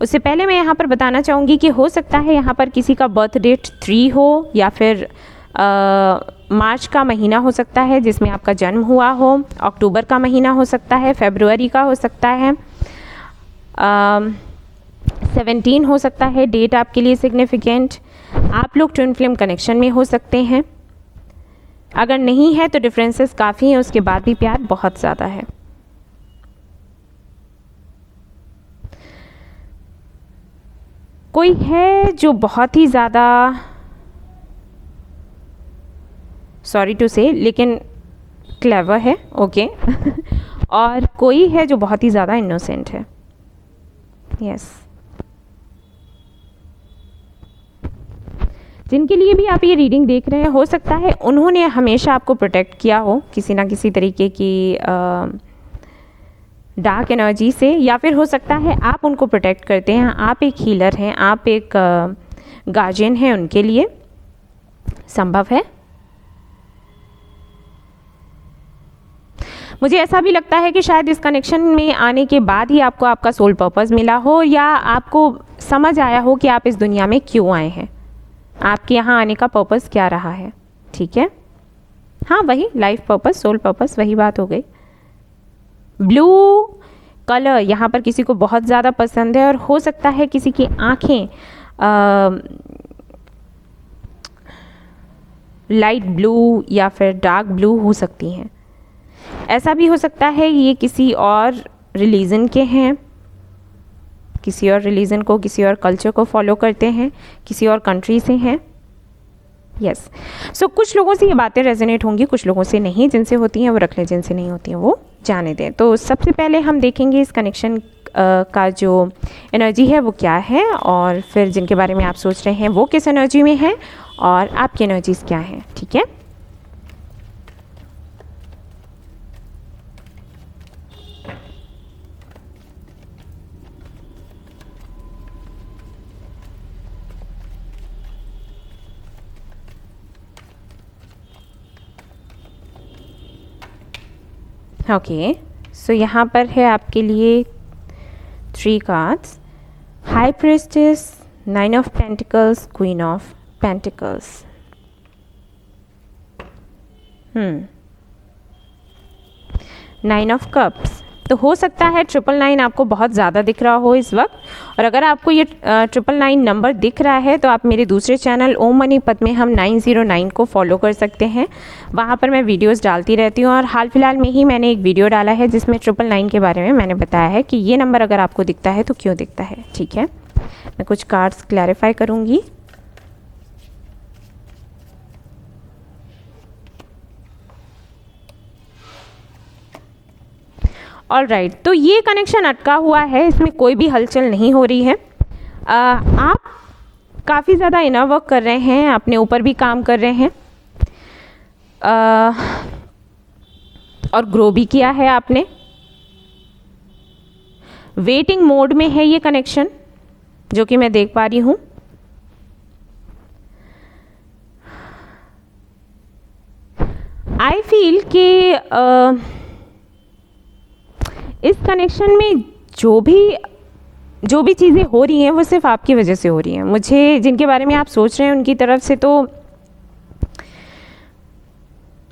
Speaker 1: उससे पहले मैं यहाँ पर बताना चाहूँगी कि हो सकता है यहाँ पर किसी का बर्थ डेट 3 हो, या फिर मार्च का महीना हो सकता है जिसमें आपका जन्म हुआ हो, अक्टूबर का महीना हो सकता है, फरवरी का हो सकता है, 17 हो सकता है डेट आपके लिए सिग्निफिकेंट। आप लोग ट्विन फ्लेम कनेक्शन में हो सकते हैं। अगर नहीं है तो डिफरेंसेस काफ़ी हैं, उसके बाद भी प्यार बहुत ज़्यादा है। कोई है जो बहुत ही ज़्यादा, सॉरी टू से, लेकिन क्लेवर है, ओके और कोई है जो बहुत ही ज़्यादा इनोसेंट है। यस, जिनके लिए भी आप ये रीडिंग देख रहे हैं, हो सकता है उन्होंने हमेशा आपको प्रोटेक्ट किया हो किसी ना किसी तरीके की डार्क एनर्जी से, या फिर हो सकता है आप उनको प्रोटेक्ट करते हैं। आप एक हीलर हैं, आप एक गार्जियन हैं उनके लिए, संभव है। मुझे ऐसा भी लगता है कि शायद इस कनेक्शन में आने के बाद ही आपको आपका सोल पर्पस मिला हो, या आपको समझ आया हो कि आप इस दुनिया में क्यों आए हैं, आपके यहाँ आने का पर्पस क्या रहा है। ठीक है, हाँ वही लाइफ पर्पस, सोल पर्पस, वही बात हो गई। ब्लू कलर यहाँ पर किसी को बहुत ज़्यादा पसंद है, और हो सकता है किसी की आँखें लाइट ब्लू या फिर डार्क ब्लू हो सकती हैं। ऐसा भी हो सकता है ये किसी और रिलीजन के हैं, किसी और रिलीजन को, किसी और कल्चर को फॉलो करते हैं, किसी और कंट्री से हैं। यस, सो कुछ लोगों से ये बातें रेजोनेट होंगी, कुछ लोगों से नहीं। जिनसे होती हैं वो रख लें, जिनसे नहीं होती हैं वो जाने दें। तो सबसे पहले हम देखेंगे इस कनेक्शन का जो एनर्जी है वो क्या है, और फिर जिनके बारे में आप सोच रहे हैं वो किस एनर्जी में है, और आपकी एनर्जीज क्या हैं। ठीक है, ओके सो यहाँ पर है आपके लिए 3 cards, high priestess, 9 of pentacles, queen of pentacles. 9 of cups. तो हो सकता है 999 आपको बहुत ज़्यादा दिख रहा हो इस वक्त, और अगर आपको ये 999 नंबर दिख रहा है तो आप मेरे दूसरे चैनल ओम मनी पद में हम 909 को फॉलो कर सकते हैं। वहाँ पर मैं वीडियोस डालती रहती हूँ, और हाल फिलहाल में ही मैंने एक वीडियो डाला है जिसमें 999 के बारे में मैंने बताया है कि ये नंबर अगर आपको दिखता है तो क्यों दिखता है। ठीक है, मैं कुछ कार्ड्स क्लैरिफाई करूँगी। ऑल राइट, तो ये कनेक्शन अटका हुआ है, इसमें कोई भी हलचल नहीं हो रही है। आप काफ़ी ज़्यादा इनर वर्क कर रहे हैं, अपने ऊपर भी काम कर रहे हैं, और ग्रो भी किया है आपने। वेटिंग मोड में है ये कनेक्शन, जो कि मैं देख पा रही हूँ। आई फील कि इस कनेक्शन में जो भी चीज़ें हो रही हैं वो सिर्फ आपकी वजह से हो रही हैं। मुझे जिनके बारे में आप सोच रहे हैं उनकी तरफ से तो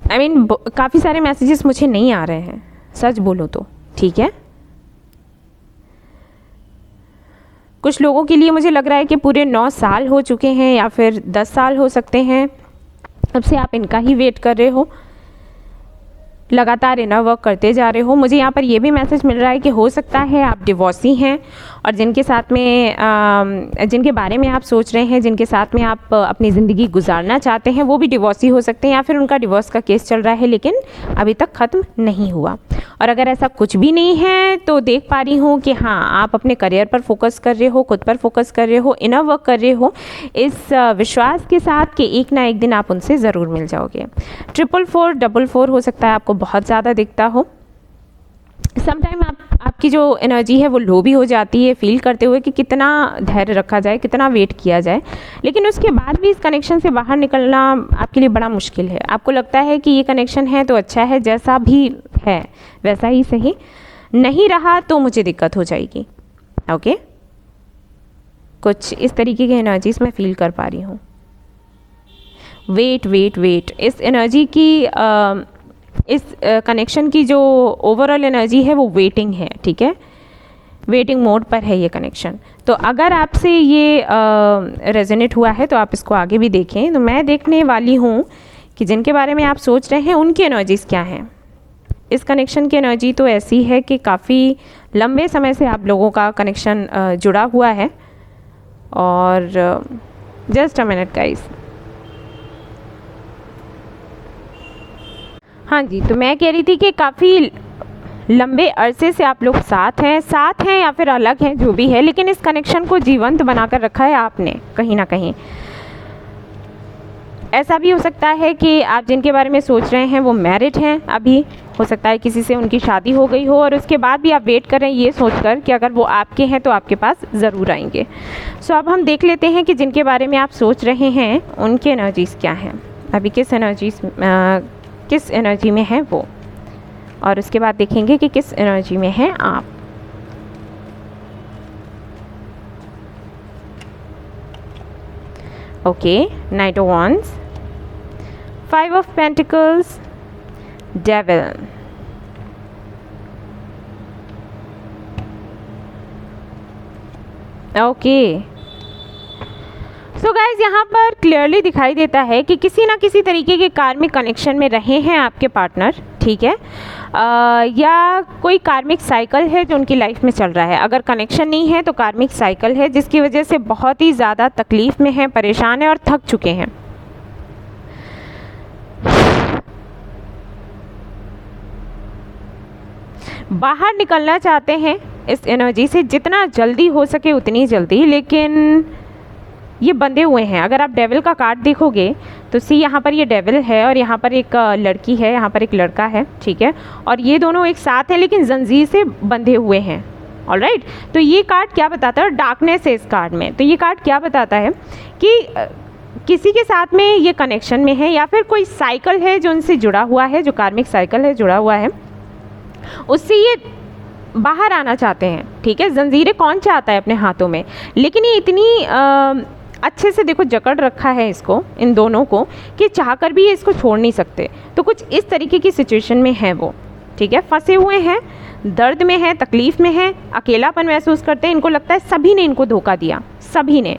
Speaker 1: काफ़ी सारे मैसेजेस मुझे नहीं आ रहे हैं, सच बोलो तो। ठीक है, कुछ लोगों के लिए मुझे लग रहा है कि पूरे 9 साल हो चुके हैं, या फिर 10 साल हो सकते हैं, तब से आप इनका ही वेट कर रहे हो, लगातार इनर वर्क करते जा रहे हो। मुझे यहाँ पर ये भी मैसेज मिल रहा है कि हो सकता है आप डिवोर्सी हैं, और जिनके साथ में जिनके बारे में आप सोच रहे हैं, जिनके साथ में आप अपनी ज़िंदगी गुजारना चाहते हैं, वो भी डिवोर्सी हो सकते हैं, या फिर उनका डिवोर्स का केस चल रहा है लेकिन अभी तक ख़त्म नहीं हुआ। और अगर ऐसा कुछ भी नहीं है तो देख पा रही हूँ कि हाँ, आप अपने करियर पर फोकस कर रहे हो, खुद पर फोकस कर रहे हो, इनर वर्क कर रहे हो, इस विश्वास के साथ कि एक ना एक दिन आप उनसे ज़रूर मिल जाओगे। 44444 हो सकता है आपको बहुत ज़्यादा दिखता हो। समटाइम आपकी जो एनर्जी है वो लो भी हो जाती है, फील करते हुए कि कितना धैर्य रखा जाए, कितना वेट किया जाए, लेकिन उसके बाद भी इस कनेक्शन से बाहर निकलना आपके लिए बड़ा मुश्किल है। आपको लगता है कि ये कनेक्शन है तो अच्छा है, जैसा भी है वैसा ही सही, नहीं रहा तो मुझे दिक्कत हो जाएगी। ओके, कुछ इस तरीके की एनर्जीज मैं फील कर पा रही हूँ। वेट वेट वेट, इस एनर्जी की इस कनेक्शन की जो ओवरऑल एनर्जी है वो वेटिंग है। ठीक है, वेटिंग मोड पर है ये कनेक्शन। तो अगर आपसे ये रेजोनेट हुआ है तो आप इसको आगे भी देखें। तो मैं देखने वाली हूँ कि जिनके बारे में आप सोच रहे हैं उनकी एनर्जीज़ क्या हैं। इस कनेक्शन की एनर्जी तो ऐसी है कि काफ़ी लंबे समय से आप लोगों का कनेक्शन जुड़ा हुआ है। और जस्ट अ मिनट गाइस, हाँ जी, तो मैं कह रही थी कि काफ़ी लंबे अरसे से आप लोग साथ हैं या फिर अलग हैं, जो भी है, लेकिन इस कनेक्शन को जीवंत बनाकर रखा है आपने कहीं ना कहीं। ऐसा भी हो सकता है कि आप जिनके बारे में सोच रहे हैं वो मैरिड हैं अभी, हो सकता है किसी से उनकी शादी हो गई हो और उसके बाद भी आप वेट कर रहे हैं ये सोचकर कि अगर वो आपके हैं तो आपके पास ज़रूर आएंगे। सो अब हम देख लेते हैं कि जिनके बारे में आप सोच रहे हैं उनकी एनर्जीज़ क्या हैं, अभी किस एनर्जी में है वो, और उसके बाद देखेंगे कि किस एनर्जी में हैं आप। Okay, night of wands, 5 of pentacles, devil, okay. So guys, यहाँ पर क्लियरली दिखाई देता है कि किसी ना किसी तरीके के कार्मिक कनेक्शन में रहे हैं आपके पार्टनर, ठीक है, या कोई कार्मिक साइकिल है जो उनकी लाइफ में चल रहा है। अगर कनेक्शन नहीं है तो कार्मिक साइकिल है जिसकी वजह से बहुत ही ज़्यादा तकलीफ़ में हैं, परेशान हैं और थक चुके हैं। बाहर निकलना चाहते हैं इस एनर्जी से जितना जल्दी हो सके उतनी जल्दी, लेकिन ये बंधे हुए हैं। अगर आप डेविल का कार्ड देखोगे तो सी यहाँ पर ये डेविल है और यहाँ पर एक लड़की है, यहाँ पर एक लड़का है, ठीक है, और ये दोनों एक साथ हैं लेकिन जंजीर से बंधे हुए हैं। ऑलराइट, तो ये कार्ड क्या बताता है, डार्कनेस है इस कार्ड में। तो ये कार्ड क्या बताता है कि किसी के साथ में ये कनेक्शन में है या फिर कोई साइकिल है जो उनसे जुड़ा हुआ है, जो कार्मिक साइकिल है जुड़ा हुआ है, उससे ये बाहर आना चाहते हैं, ठीक है। जंजीरें कौन चाहता है अपने हाथों में, लेकिन ये इतनी अच्छे से देखो जकड़ रखा है इसको, इन दोनों को, कि चाहकर भी ये इसको छोड़ नहीं सकते। तो कुछ इस तरीके की सिचुएशन में है वो, ठीक है, फंसे हुए हैं, दर्द में है, तकलीफ़ में है, अकेलापन महसूस करते हैं। इनको लगता है सभी ने इनको धोखा दिया, सभी ने।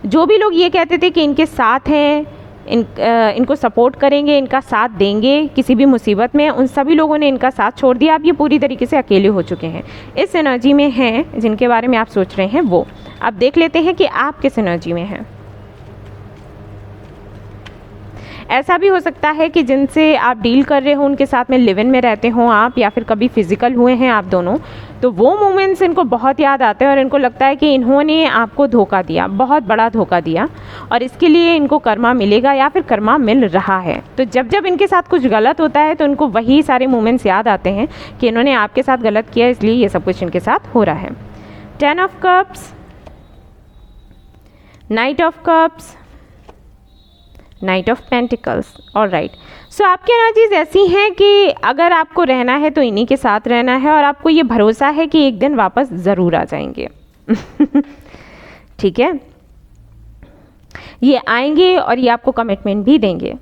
Speaker 1: जो भी लोग ये कहते थे कि इनके साथ हैं, इनको सपोर्ट करेंगे, इनका साथ देंगे किसी भी मुसीबत में, उन सभी लोगों ने इनका साथ छोड़ दिया। अब ये पूरी तरीके से अकेले हो चुके हैं। इस एनर्जी में हैं जिनके बारे में आप सोच रहे हैं वो। अब देख लेते हैं कि आप किस एनर्जी में हैं। ऐसा भी हो सकता है कि जिनसे आप डील कर रहे हो उनके साथ में लिव इन में रहते हो आप, या फिर कभी फिजिकल हुए हैं आप दोनों, तो वो मोमेंट्स इनको बहुत याद आते हैं और इनको लगता है कि इन्होंने आपको धोखा दिया, बहुत बड़ा धोखा दिया, और इसके लिए इनको कर्मा मिलेगा या फिर कर्मा मिल रहा है। तो जब जब इनके साथ कुछ गलत होता है तो इनको वही सारे मोमेंट्स याद आते हैं कि इन्होंने आपके साथ गलत किया, इसलिए ये सब कुछ इनके साथ हो रहा है। 10 of cups, knight of cups, knight of pentacles. Alright, so आपकी एनर्जीज ऐसी हैं कि अगर आपको रहना है तो इन्हीं के साथ रहना है और आपको ये भरोसा है कि एक दिन वापस ज़रूर आ जाएंगे। ठीक है, ये आएंगे और ये आपको कमिटमेंट भी देंगे।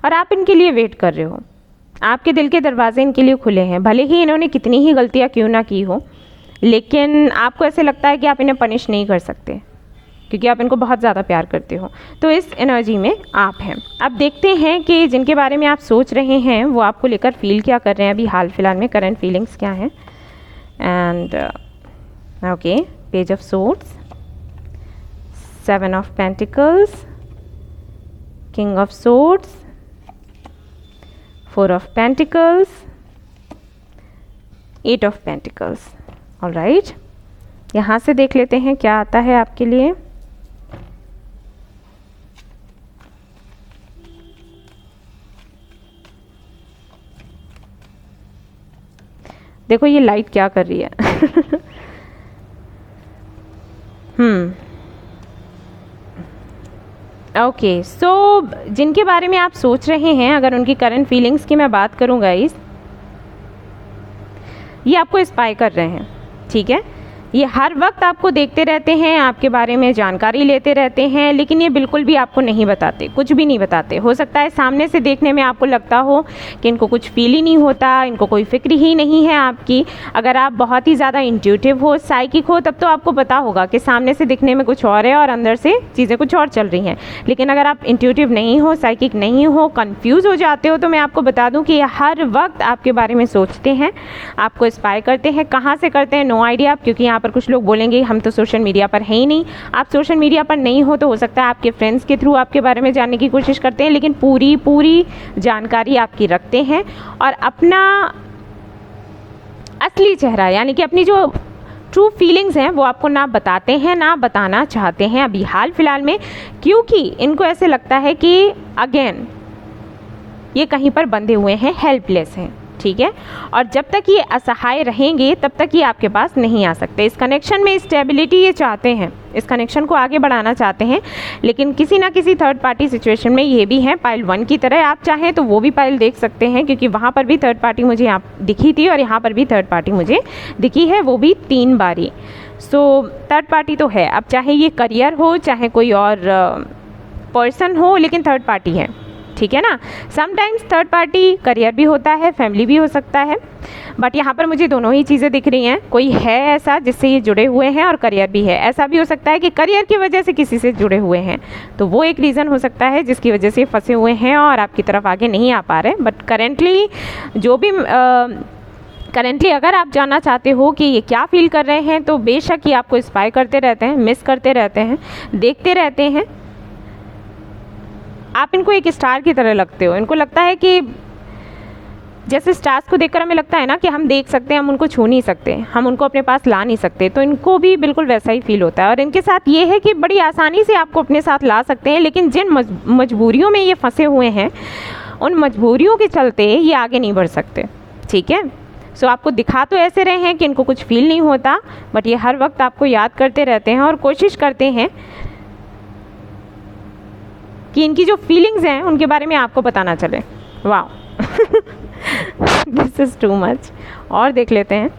Speaker 1: और आप इनके लिए वेट कर रहे हो, आपके दिल के दरवाजे इनके लिए खुले हैं। भले ही इन्होंने कितनी ही गलतियां क्यों ना की हो, लेकिन आपको ऐसे लगता है कि आप इन्हें पनिश नहीं कर सकते क्योंकि आप इनको बहुत ज़्यादा प्यार करते हो। तो इस एनर्जी में आप हैं। अब देखते हैं कि जिनके बारे में आप सोच रहे हैं वो आपको लेकर फील क्या कर रहे हैं अभी हाल फिलहाल में, करंट फीलिंग्स क्या हैं। And okay, page of swords, 7 of pentacles, king of swords, 4 of pentacles, 8 of pentacles. Alright, यहाँ से देख लेते हैं क्या आता है आपके लिए। देखो ये लाइट क्या कर रही है। ओके, सो जिनके बारे में आप सोच रहे हैं, अगर उनकी करंट फीलिंग्स की मैं बात करूँ गाइस, ये आपको स्पाई कर रहे हैं, ठीक है। ये हर वक्त आपको देखते रहते हैं, आपके बारे में जानकारी लेते रहते हैं, लेकिन ये बिल्कुल भी आपको नहीं बताते, कुछ भी नहीं बताते। हो सकता है सामने से देखने में आपको लगता हो कि इनको कुछ फील ही नहीं होता, इनको कोई फिक्र ही नहीं है आपकी। अगर आप बहुत ही ज़्यादा इंट्यूटिव हो, साइकिक हो, तब तो आपको पता होगा कि सामने से दिखने में कुछ और है और अंदर से चीज़ें कुछ और चल रही हैं। लेकिन अगर आप इंट्यूटिव नहीं हो, साइकिक नहीं हो, कन्फ्यूज़ हो जाते हो, तो मैं आपको बता दूँ कि ये हर वक्त आपके बारे में सोचते हैं, आपको स्पाई करते हैं। कहाँ से करते हैं नो आइडिया, क्योंकि यहाँ यहाँ पर कुछ लोग बोलेंगे हम तो सोशल मीडिया पर हैं ही नहीं। आप सोशल मीडिया पर नहीं हो सकता है आपके फ्रेंड्स के थ्रू आपके बारे में जानने की कोशिश करते हैं, लेकिन पूरी जानकारी आपकी रखते हैं और अपना असली चेहरा यानी कि अपनी जो ट्रू फीलिंग्स हैं वो आपको ना बताते हैं, ना बताना चाहते हैं अभी हाल फिलहाल में, क्योंकि इनको ऐसे लगता है कि अगेन ये कहीं पर बंधे हुए हैं, हेल्पलेस हैं, ठीक है। और जब तक ये असहाय रहेंगे तब तक ये आपके पास नहीं आ सकते। इस कनेक्शन में स्टेबिलिटी ये चाहते हैं, इस कनेक्शन को आगे बढ़ाना चाहते हैं, लेकिन किसी ना किसी थर्ड पार्टी सिचुएशन में ये भी हैं पाइल 1 की तरह। आप चाहें तो वो भी पाइल देख सकते हैं, क्योंकि वहाँ पर भी थर्ड पार्टी मुझे यहाँ दिखी थी और यहाँ पर भी थर्ड पार्टी मुझे दिखी है, वो भी 3 बारी। सो थर्ड पार्टी तो है, अब चाहे ये करियर हो चाहे कोई और पर्सन हो, लेकिन थर्ड पार्टी है, ठीक है ना। समटाइम्स थर्ड पार्टी करियर भी होता है, फैमिली भी हो सकता है, बट यहाँ पर मुझे दोनों ही चीज़ें दिख रही हैं। कोई है ऐसा जिससे ये जुड़े हुए हैं और करियर भी है। ऐसा भी हो सकता है कि करियर की वजह से किसी से जुड़े हुए हैं, तो वो एक रीज़न हो सकता है जिसकी वजह से फंसे हुए हैं और आपकी तरफ आगे नहीं आ पा रहे। बट करेंटली जो भी करेंटली अगर आप जानना चाहते हो कि ये क्या फील कर रहे हैं, तो बेशक ये आपको इंस्पायर करते रहते हैं, मिस करते रहते हैं, देखते रहते हैं। आप इनको एक स्टार की तरह लगते हो। इनको लगता है कि जैसे स्टार्स को देखकर हमें लगता है ना कि हम देख सकते हैं, हम उनको छू नहीं सकते, हम उनको अपने पास ला नहीं सकते, तो इनको भी बिल्कुल वैसा ही फील होता है। और इनके साथ ये है कि बड़ी आसानी से आपको अपने साथ ला सकते हैं, लेकिन जिन मजबूरियों में ये फंसे हुए हैं, उन मजबूरियों के चलते ये आगे नहीं बढ़ सकते, ठीक है। सो आपको दिखा तो ऐसे रहे हैं कि इनको कुछ फील नहीं होता, बट ये हर वक्त आपको याद करते रहते हैं और कोशिश करते हैं कि इनकी जो फीलिंग्स हैं उनके बारे में आपको बताना चले। वाह दिस इज़ टू मच। और देख लेते हैं।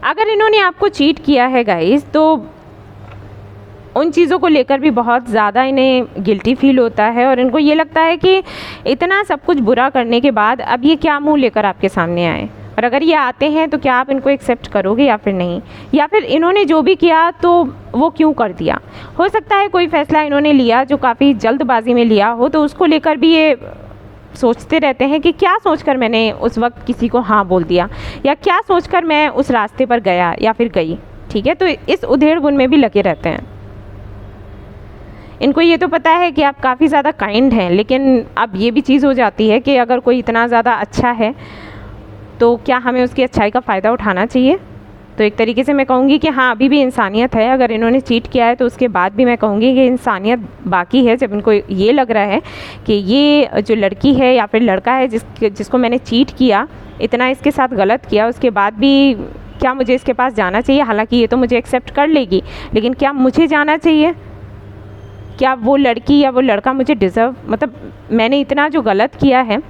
Speaker 1: अगर इन्होंने आपको चीट किया है गाइस, तो उन चीज़ों को लेकर भी बहुत ज़्यादा इन्हें गिल्टी फील होता है और इनको ये लगता है कि इतना सब कुछ बुरा करने के बाद अब ये क्या मुंह लेकर आपके सामने आए, और अगर ये आते हैं तो क्या आप इनको एक्सेप्ट करोगे या फिर नहीं, या फिर इन्होंने जो भी किया तो वो क्यों कर दिया। हो सकता है कोई फ़ैसला इन्होंने लिया जो काफ़ी जल्दबाजी में लिया हो, तो उसको लेकर भी ये सोचते रहते हैं कि क्या सोचकर मैंने उस वक्त किसी को हाँ बोल दिया, या क्या सोचकर मैं उस रास्ते पर गया या फिर गई, ठीक है। तो इस उधेड़-बुन में भी लगे रहते हैं। इनको ये तो पता है कि आप काफ़ी ज़्यादा काइंड हैं, लेकिन अब ये भी चीज़ हो जाती है कि अगर कोई इतना ज़्यादा अच्छा है तो क्या हमें उसकी अच्छाई का फ़ायदा उठाना चाहिए। तो एक तरीके से मैं कहूँगी कि हाँ, अभी भी इंसानियत है। अगर इन्होंने चीट किया है तो उसके बाद भी मैं कहूँगी कि इंसानियत बाकी है। जब इनको ये लग रहा है कि ये जो लड़की है या फिर लड़का है जिसको मैंने चीट किया, इतना इसके साथ गलत किया, उसके बाद भी क्या मुझे इसके पास जाना चाहिए। हालांकि ये तो मुझे एक्सेप्ट कर लेगी, लेकिन क्या मुझे जाना चाहिए, क्या वो लड़की या वो लड़का मुझे डिज़र्व, मतलब मैंने इतना जो गलत किया है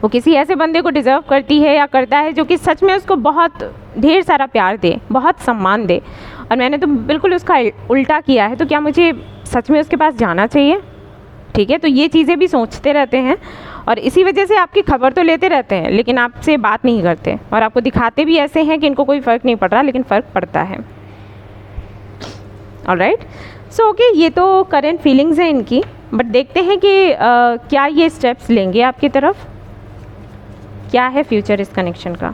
Speaker 1: वो किसी ऐसे बंदे को डिज़र्व करती है या करता है जो कि सच में उसको बहुत ढेर सारा प्यार दे, बहुत सम्मान दे, और मैंने तो बिल्कुल उसका उल्टा किया है, तो क्या मुझे सच में उसके पास जाना चाहिए। ठीक है, तो ये चीज़ें भी सोचते रहते हैं और इसी वजह से आपकी खबर तो लेते रहते हैं लेकिन आपसे बात नहीं करते, और आपको दिखाते भी ऐसे हैं कि इनको कोई फ़र्क नहीं पड़ रहा, लेकिन फ़र्क पड़ता है। ऑलराइट, सो ओके, ये तो करेंट फीलिंग्स हैं इनकी, बट देखते हैं कि क्या ये स्टेप्स लेंगे आपकी तरफ, क्या है फ्यूचर इस कनेक्शन का।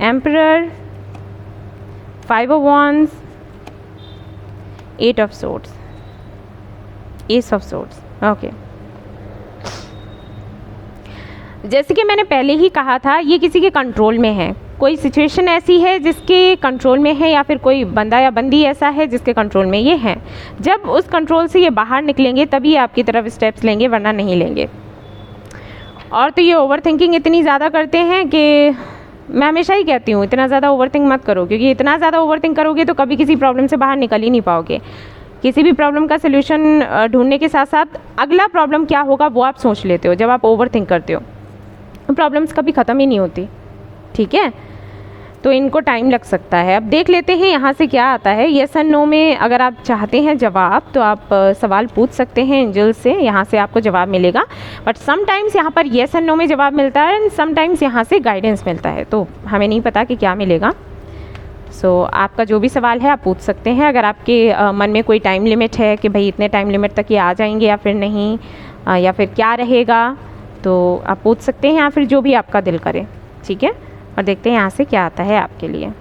Speaker 1: Emperor, 5 of wands, 8 of swords, S of swords. Okay, जैसे कि मैंने पहले ही कहा था, ये किसी के कंट्रोल में है। कोई सिचुएशन ऐसी है जिसके कंट्रोल में है, या फिर कोई बंदा या बंदी ऐसा है जिसके कंट्रोल में ये है। जब उस कंट्रोल से ये बाहर निकलेंगे तभी आपकी तरफ स्टेप्स लेंगे, वरना नहीं लेंगे। और तो ये ओवर थिंकिंग इतनी ज़्यादा करते हैं कि मैं हमेशा ही कहती हूँ, इतना ज़्यादा ओवर थिंक मत करो, क्योंकि इतना ज़्यादा ओवर थिंक करोगे तो कभी किसी प्रॉब्लम से बाहर निकल ही नहीं पाओगे। किसी भी प्रॉब्लम का सलूशन ढूंढने के साथ साथ अगला प्रॉब्लम क्या होगा वो आप सोच लेते हो। जब आप ओवर थिंक करते हो तो प्रॉब्लम्स कभी ख़त्म ही नहीं होती। ठीक है, तो इनको टाइम लग सकता है। अब देख लेते हैं यहाँ से क्या आता है। येस एंड नो में अगर आप चाहते हैं जवाब तो आप सवाल पूछ सकते हैं एंजल से, यहाँ से आपको जवाब मिलेगा। बट समटाइम्स यहाँ पर येस एंड नो में जवाब मिलता है एंड समटाइम्स यहाँ से गाइडेंस मिलता है, तो हमें नहीं पता कि क्या मिलेगा। आपका जो भी सवाल है आप पूछ सकते हैं। अगर आपके मन में कोई टाइम लिमिट है कि भाई इतने टाइम लिमिट तक ये आ जाएंगे या फिर नहीं, या फिर क्या रहेगा, तो आप पूछ सकते हैं, या फिर जो भी आपका दिल करे। ठीक है, और देखते हैं यहाँ से क्या आता है आपके लिए।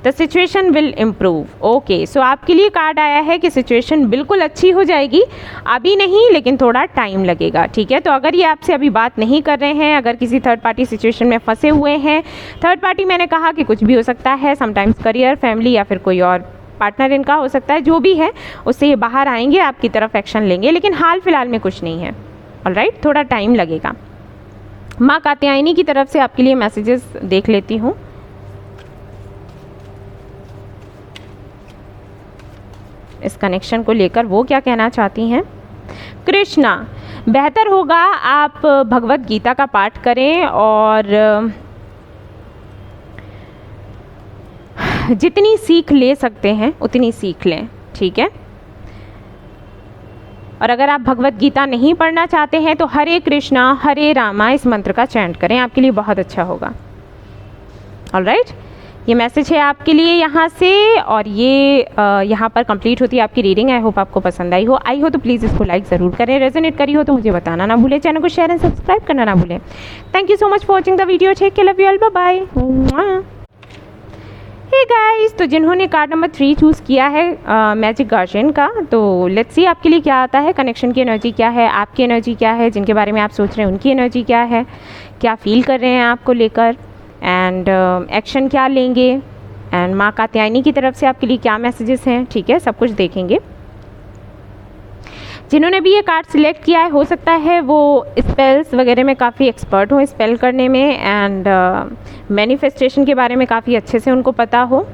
Speaker 1: The situation will improve. Okay, so आपके लिए कार्ड आया है कि सिचुएशन बिल्कुल अच्छी हो जाएगी, अभी नहीं लेकिन थोड़ा टाइम लगेगा। ठीक है, तो अगर ये आपसे अभी बात नहीं कर रहे हैं, अगर किसी थर्ड पार्टी सिचुएशन में फंसे हुए हैं, थर्ड पार्टी मैंने कहा कि कुछ भी हो सकता है, समटाइम्स करियर, फैमिली या फिर कोई और पार्टनर इनका हो सकता है, जो भी है उससे ये बाहर आएंगे, आपकी तरफ एक्शन लेंगे, लेकिन हाल फिलहाल में कुछ नहीं है। ऑलराइट, थोड़ा टाइम लगेगा। माँ कात्यायनी की तरफ से आपके लिए मैसेजेस देख लेती हूँ। इस कनेक्शन को लेकर वो क्या कहना चाहती हैं। कृष्णा, बेहतर होगा आप भगवत गीता का पाठ करें और जितनी सीख ले सकते हैं उतनी सीख लें। ठीक है, और अगर आप भगवत गीता नहीं पढ़ना चाहते हैं तो हरे कृष्णा हरे रामा इस मंत्र का चैंट करें, आपके लिए बहुत अच्छा होगा। ऑलराइट, ये मैसेज है आपके लिए यहाँ से, और ये यहाँ पर कंप्लीट होती है आपकी रीडिंग। आई होप आपको पसंद आई हो तो प्लीज़ इसको लाइक ज़रूर करें। रेजोनेट करी हो तो मुझे बताना ना भूलें, चैनल को शेयर एंड सब्सक्राइब करना ना भूलें। Thank you so much for watching the video. Take care, love you all, bye bye. Hey guys, तो जिन्होंने कार्ड नंबर 3 चूज़ किया है मैजिक गार्जियन का, तो लेट्स सी आपके लिए क्या आता है। कनेक्शन की एनर्जी क्या है, आपकी एनर्जी क्या है, जिनके बारे में आप सोच रहे हैं उनकी एनर्जी क्या है, क्या फील कर रहे हैं आपको लेकर, एंड एक्शन क्या लेंगे, एंड माँ कात्यायनी की तरफ से आपके लिए क्या मैसेजेस हैं। ठीक है, सब कुछ देखेंगे। जिन्होंने भी ये कार्ड सिलेक्ट किया है, हो सकता है वो स्पेल्स वगैरह में काफ़ी एक्सपर्ट हो, स्पेल करने में, एंड मैनिफेस्टेशन के बारे में काफ़ी अच्छे से उनको पता हो।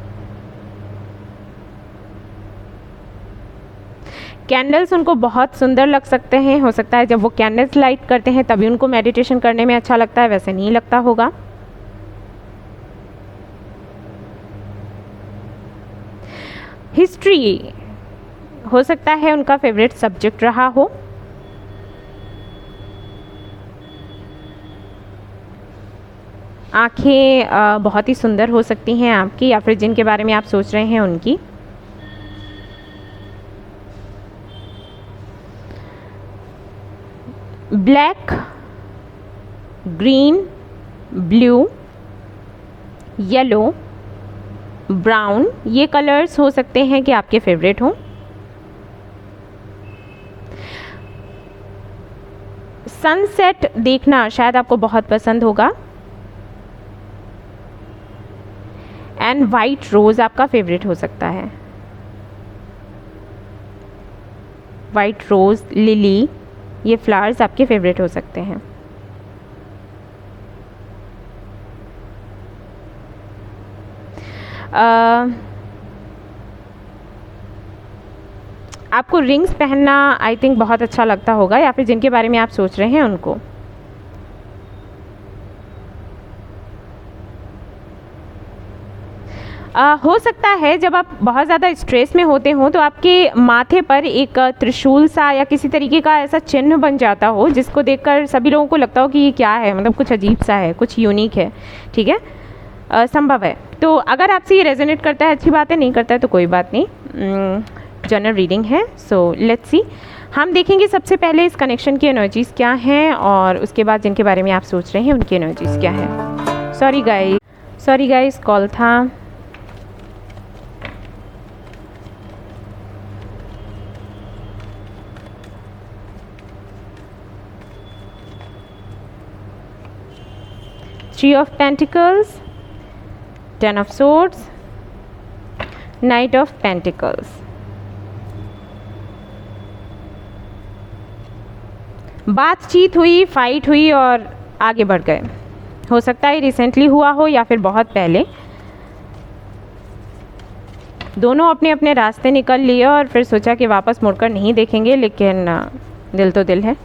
Speaker 1: कैंडल्स उनको बहुत सुंदर लग सकते हैं, हो सकता है जब वो कैंडल्स लाइट करते हैं तभी उनको मेडिटेशन करने में अच्छा लगता है, वैसे नहीं लगता होगा। हिस्ट्री हो सकता है उनका फेवरेट सब्जेक्ट रहा हो। आँखें बहुत ही सुंदर हो सकती हैं आपकी, या फिर जिनके बारे में आप सोच रहे हैं उनकी। Black, green, blue, yellow, brown, ये कलर्स हो सकते हैं कि आपके फेवरेट हों। सनसेट देखना शायद आपको बहुत पसंद होगा, एंड वाइट रोज आपका फेवरेट हो सकता है। वाइट रोज, लिली, ये फ्लावर्स आपके फेवरेट हो सकते हैं। आपको रिंग्स पहनना आई थिंक बहुत अच्छा लगता होगा, या फिर जिनके बारे में आप सोच रहे हैं उनको। हो सकता है जब आप बहुत ज़्यादा स्ट्रेस में होते हो तो आपके माथे पर एक त्रिशूल सा या किसी तरीके का ऐसा चिन्ह बन जाता हो, जिसको देखकर सभी लोगों को लगता हो कि ये क्या है, मतलब कुछ अजीब सा है, कुछ यूनिक है। ठीक है, संभव है। तो अगर आपसे ये रेजोनेट करता है अच्छी बात है, नहीं करता है तो कोई बात नहीं, जनरल रीडिंग है। सो लेट्स सी, हम देखेंगे सबसे पहले इस कनेक्शन की एनर्जीज़ क्या हैं, और उसके बाद जिनके बारे में आप सोच रहे हैं उनकी एनर्जीज़ क्या है। सॉरी गाइस, कॉल था। Three of Pentacles, Ten of Swords, Knight of Pentacles। बातचीत हुई, फाइट हुई और आगे बढ़ गए। हो सकता है रिसेंटली हुआ हो या फिर बहुत पहले। दोनों अपने अपने रास्ते निकल लिए और फिर सोचा कि वापस मुड़कर नहीं देखेंगे, लेकिन दिल तो दिल है।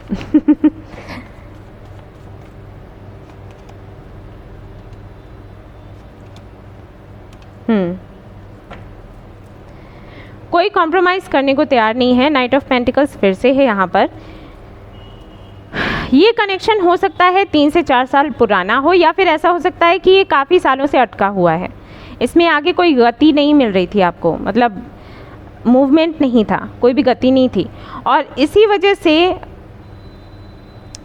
Speaker 1: कोई कॉम्प्रोमाइज़ करने को तैयार नहीं है। नाइट ऑफ पेंटिकल्स फिर से है यहाँ पर। ये कनेक्शन हो सकता है 3 से 4 साल पुराना हो, या फिर ऐसा हो सकता है कि ये काफ़ी सालों से अटका हुआ है। इसमें आगे कोई गति नहीं मिल रही थी आपको, मतलब मूवमेंट नहीं था, कोई भी गति नहीं थी। और इसी वजह से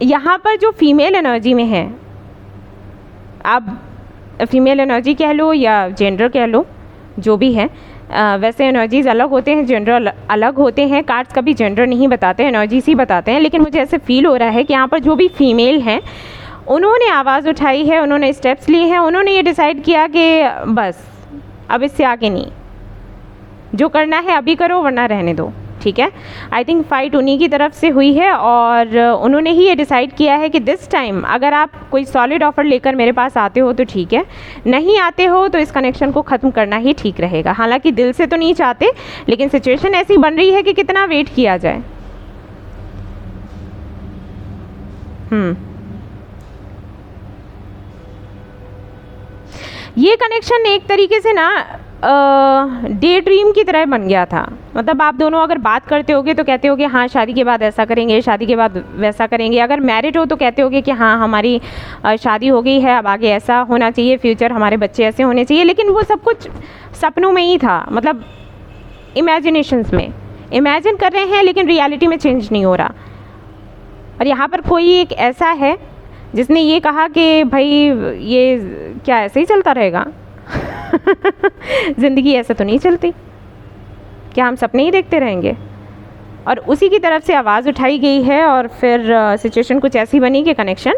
Speaker 1: यहाँ पर जो फीमेल एनर्जी में है, आप फीमेल एनर्जी कह लो या जेंडर कह लो, जो भी है, वैसे एनर्जीज अलग होते हैं, जेंडर अलग होते हैं। कार्ड्स कभी जेंडर नहीं बताते, एनर्जीज ही बताते हैं। लेकिन मुझे ऐसे फील हो रहा है कि यहाँ पर जो भी फीमेल हैं उन्होंने आवाज़ उठाई है, उन्होंने स्टेप्स लिए हैं, उन्होंने ये डिसाइड किया कि बस अब इससे आगे नहीं, जो करना है अभी करो वरना रहने दो, ठीक है। आई थिंक फाइट उन्हीं की तरफ से हुई है और उन्होंने ही ये डिसाइड किया है कि दिस टाइम अगर आप कोई सॉलिड ऑफर लेकर मेरे पास आते हो तो ठीक है, नहीं आते हो तो इस कनेक्शन को ख़त्म करना ही ठीक रहेगा। हालांकि दिल से तो नहीं चाहते, लेकिन सिचुएशन ऐसी बन रही है कि कितना वेट किया जाए। ये कनेक्शन एक तरीके से ना डे ड्रीम की तरह बन गया था। मतलब आप दोनों अगर बात करते होगे तो कहते होगे हाँ शादी के बाद ऐसा करेंगे, शादी के बाद वैसा करेंगे। अगर मैरिड हो तो कहते होगे कि हाँ हमारी शादी हो गई है, अब आगे ऐसा होना चाहिए, फ्यूचर हमारे बच्चे ऐसे होने चाहिए। लेकिन वो सब कुछ सपनों में ही था, मतलब इमेजिनेशंस में इमेजिन कर रहे हैं, लेकिन रियलिटी में चेंज नहीं हो रहा। और यहाँ पर कोई एक ऐसा है जिसने ये कहा कि भाई ये क्या ऐसे ही चलता रहेगा ज़िंदगी ऐसे तो नहीं चलती, क्या हम सपने ही देखते रहेंगे। और उसी की तरफ से आवाज़ उठाई गई है और फिर सिचुएशन कुछ ऐसी बनी कि कनेक्शन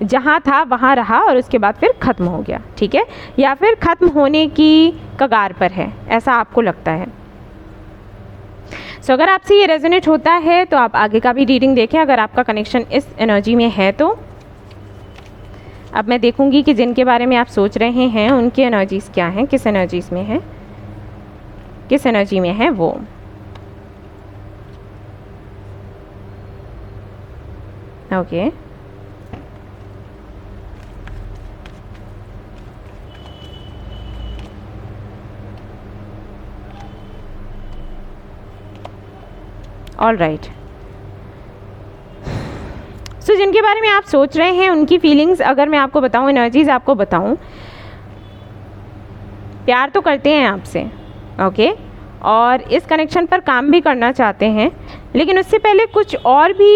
Speaker 1: जहाँ था वहाँ रहा और उसके बाद फिर ख़त्म हो गया, ठीक है, या फिर ख़त्म होने की कगार पर है, ऐसा आपको लगता है। सो अगर आपसे ये रेजोनेट होता है तो आप आगे का भी रीडिंग देखें। अगर आपका कनेक्शन इस एनर्जी में है तो अब मैं देखूंगी कि जिनके बारे में आप सोच रहे हैं उनकी एनर्जीज़ क्या हैं, किस एनर्जीज़ में है, किस एनर्जी में है वो। Okay all right. सो जिनके बारे में आप सोच रहे हैं उनकी फीलिंग्स अगर मैं आपको बताऊं, एनर्जीज आपको बताऊं, प्यार तो करते हैं आपसे, ओके, और इस कनेक्शन पर काम भी करना चाहते हैं। लेकिन उससे पहले कुछ और भी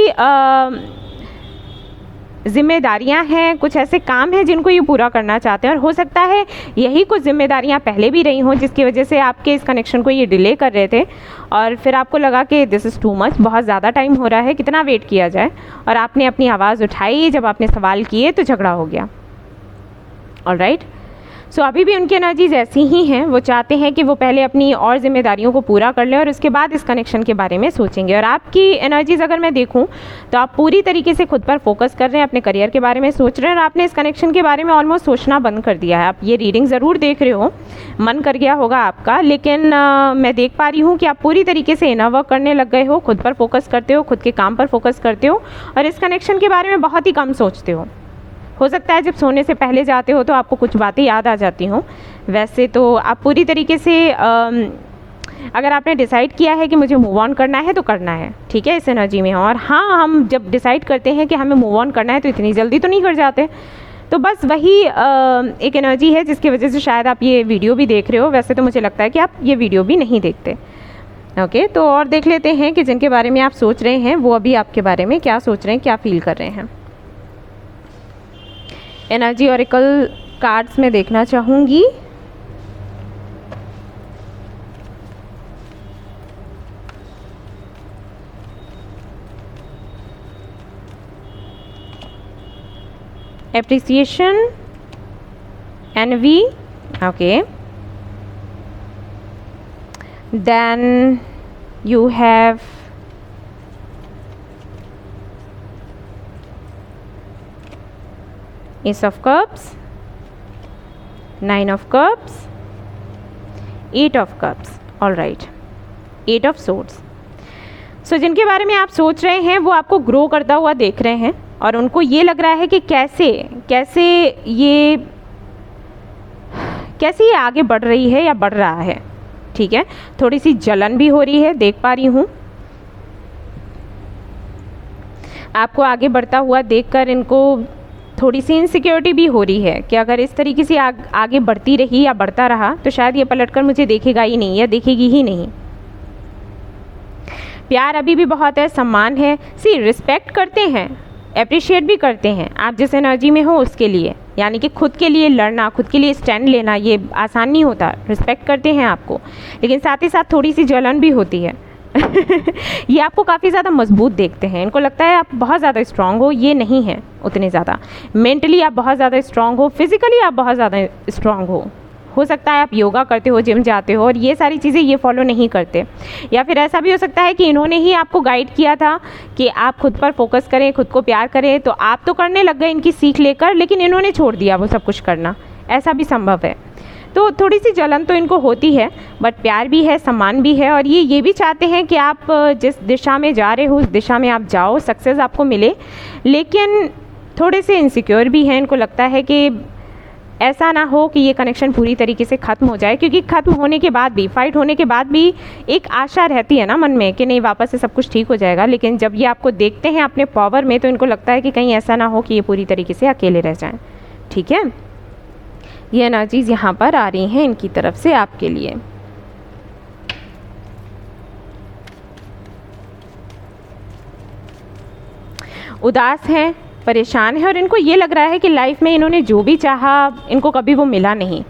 Speaker 1: जिम्मेदारियां हैं, कुछ ऐसे काम हैं जिनको ये पूरा करना चाहते हैं। और हो सकता है यही कुछ जिम्मेदारियां पहले भी रही हों जिसकी वजह से आपके इस कनेक्शन को ये डिले कर रहे थे और फिर आपको लगा कि दिस इज़ टू मच, बहुत ज़्यादा टाइम हो रहा है, कितना वेट किया जाए। और आपने अपनी आवाज़ उठाई, जब आपने सवाल किए तो झगड़ा हो गया। All right. सो अभी भी उनकी एनर्जीज ऐसी ही हैं, वो चाहते हैं कि वो पहले अपनी और जिम्मेदारियों को पूरा कर लें और उसके बाद इस कनेक्शन के बारे में सोचेंगे। और आपकी एनर्जीज अगर मैं देखूं तो आप पूरी तरीके से खुद पर फोकस कर रहे हैं, अपने करियर के बारे में सोच रहे हैं और आपने इस कनेक्शन के बारे में ऑलमोस्ट सोचना बंद कर दिया है। आप ये रीडिंग ज़रूर देख रहे हो, मन कर गया होगा आपका, लेकिन मैं देख पा रही हूँ कि आप पूरी तरीके से इनर वर्क करने लग गए हो, खुद पर फोकस करते हो, खुद के काम पर फोकस करते हो और इस कनेक्शन के बारे में बहुत ही कम सोचते हो सकता है जब सोने से पहले जाते हो तो आपको कुछ बातें याद आ जाती हों। वैसे तो आप पूरी तरीके से अगर आपने डिसाइड किया है कि मुझे मूव ऑन करना है तो करना है, ठीक है, इस एनर्जी में। और हाँ, हम जब डिसाइड करते हैं कि हमें मूव ऑन करना है तो इतनी जल्दी तो नहीं कर जाते। तो बस वही एक एनर्जी है जिसकी वजह से शायद आप ये वीडियो भी देख रहे हो। वैसे तो मुझे लगता है कि आप ये वीडियो भी नहीं देखते। ओके, तो और देख लेते हैं कि जिनके बारे में आप सोच रहे हैं वो अभी आपके बारे में क्या सोच रहे हैं, क्या फील कर रहे हैं। एनर्जी ऑरेकल कार्ड्स में देखना चाहूँगी। appreciation, envy, okay, then you have Ace of Cups, Nine of Cups, Eight of Cups, all right, Eight of Swords। सो जिनके बारे में आप सोच रहे हैं वो आपको ग्रो करता हुआ देख रहे हैं और उनको ये लग रहा है कि कैसे ये आगे बढ़ रही है या बढ़ रहा है, ठीक है। थोड़ी सी जलन भी हो रही है, देख पा रही हूँ। आपको आगे बढ़ता हुआ देखकर इनको थोड़ी सी इनसिक्योरिटी भी हो रही है कि अगर इस तरीके से आगे बढ़ती रही या बढ़ता रहा तो शायद ये पलटकर मुझे देखेगा ही नहीं या देखेगी ही नहीं। प्यार अभी भी बहुत है, सम्मान है, रिस्पेक्ट करते हैं, अप्रिशिएट भी करते हैं आप जिस एनर्जी में हो उसके लिए, यानी कि खुद के लिए लड़ना, खुद के लिए स्टैंड लेना ये आसान नहीं होता। रिस्पेक्ट करते हैं आपको, लेकिन साथ ही साथ थोड़ी सी जलन भी होती है। ये आपको काफ़ी ज़्यादा मजबूत देखते हैं, इनको लगता है आप बहुत ज़्यादा स्ट्रांग हो, ये नहीं है उतने ज़्यादा। मेंटली आप बहुत ज़्यादा स्ट्रांग हो, फिजिकली आप बहुत ज़्यादा स्ट्रांग हो सकता है आप योगा करते हो, जिम जाते हो और ये सारी चीज़ें ये फॉलो नहीं करते। या फिर ऐसा भी हो सकता है कि इन्होंने ही आपको गाइड किया था कि आप खुद पर फोकस करें, खुद को प्यार करें, तो आप तो करने लग गए इनकी सीख लेकर, लेकिन इन्होंने छोड़ दिया वो सब कुछ करना, ऐसा भी संभव है। तो थोड़ी सी जलन तो इनको होती है, बट प्यार भी है, सम्मान भी है, और ये भी चाहते हैं कि आप जिस दिशा में जा रहे हो उस दिशा में आप जाओ, सक्सेस आपको मिले। लेकिन थोड़े से इनसिक्योर भी हैं, इनको लगता है कि ऐसा ना हो कि ये कनेक्शन पूरी तरीके से ख़त्म हो जाए, क्योंकि ख़त्म होने के बाद भी, फाइट होने के बाद भी एक आशा रहती है ना मन में कि नहीं वापस से सब कुछ ठीक हो जाएगा। लेकिन जब ये आपको देखते हैं अपने पावर में तो इनको लगता है कि कहीं ऐसा ना हो कि ये पूरी तरीके से अकेले रह जाएं। ठीक है, ये एनर्जीज़ यहाँ पर आ रही हैं इनकी तरफ से आपके लिए। उदास हैं, परेशान है, और इनको ये लग रहा है कि लाइफ में इन्होंने जो भी चाहा इनको कभी वो मिला नहीं।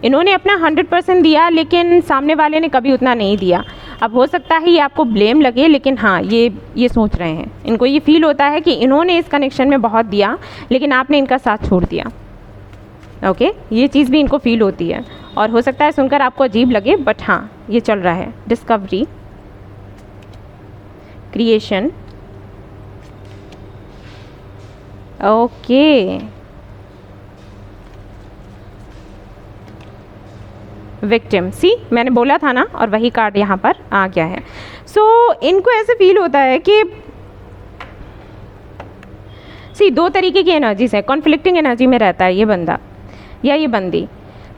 Speaker 1: इन्होंने अपना 100% दिया, लेकिन सामने वाले ने कभी उतना नहीं दिया। अब हो सकता है ये आपको ब्लेम लगे, लेकिन हाँ ये सोच रहे हैं, इनको ये फील होता है कि इन्होंने इस कनेक्शन में बहुत दिया लेकिन आपने इनका साथ छोड़ दिया। ओके, ये चीज़ भी इनको फील होती है, और हो सकता है सुनकर आपको अजीब लगे, बट हाँ ये चल रहा है। डिस्कवरी, क्रिएशन, ओके, विक्टिम, सी मैंने बोला था ना, और वही कार्ड यहाँ पर आ गया है। सो इनको ऐसे फील होता है कि दो तरीके की एनर्जीज है, कॉन्फ्लिक्टिंग एनर्जी में रहता है ये बंदा या ये बंदी।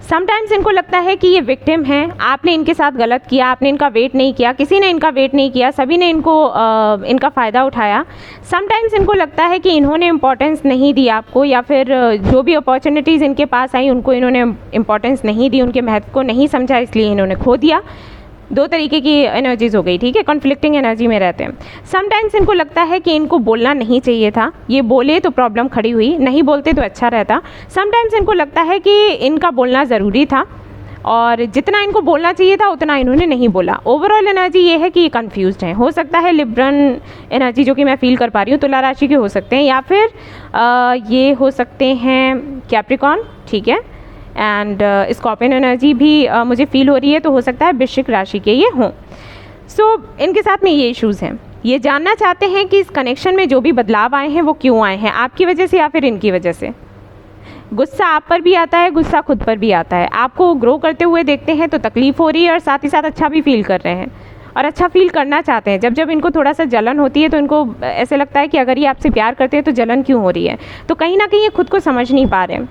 Speaker 1: समटाइम्स इनको लगता है कि ये विक्टिम हैं, आपने इनके साथ गलत किया, आपने इनका वेट नहीं किया, किसी ने इनका वेट नहीं किया, सभी ने इनका फ़ायदा उठाया। समटाइम्स इनको लगता है कि इन्होंने इम्पोर्टेंस नहीं दी आपको, या फिर जो भी अपॉर्चुनिटीज़ इनके पास आई उनको इन्होंने इम्पोर्टेंस नहीं दी, उनके महत्व को नहीं समझा, इसलिए इन्होंने खो दिया। दो तरीके की एनर्जीज हो गई, ठीक है, कॉन्फ्लिक्टिंग एनर्जी में रहते हैं। समटाइम्स इनको लगता है कि इनको बोलना नहीं चाहिए था, ये बोले तो प्रॉब्लम खड़ी हुई, नहीं बोलते तो अच्छा रहता। समटाइम्स इनको लगता है कि इनका बोलना ज़रूरी था और जितना इनको बोलना चाहिए था उतना इन्होंने नहीं बोला। ओवरऑल एनर्जी ये है कि ये कन्फ्यूज्ड हैं। हो सकता है लिब्रन एनर्जी जो कि मैं फील कर पा रही हूँ, तुला राशि के हो सकते हैं, या फिर ये हो सकते हैं कैप्रिकॉन, ठीक है, एंड स्कॉर्पियन एनर्जी भी मुझे फील हो रही है, तो हो सकता है वृश्चिक राशि के ये हों। सो इनके साथ में ये इश्यूज़ हैं, ये जानना चाहते हैं कि इस कनेक्शन में जो भी बदलाव आए हैं वो क्यों आए हैं, आपकी वजह से या फिर इनकी वजह से। गुस्सा आप पर भी आता है, गुस्सा खुद पर भी आता है। आपको ग्रो करते हुए देखते हैं तो तकलीफ़ हो रही है, और साथ ही साथ अच्छा भी फील कर रहे हैं और अच्छा फील करना चाहते हैं। जब जब इनको थोड़ा सा जलन होती है तो इनको ऐसे लगता है कि अगर ये आपसे प्यार करते हैं तो जलन क्यों हो रही है। तो कहीं ना कहीं ये खुद को समझ नहीं पा रहे हैं।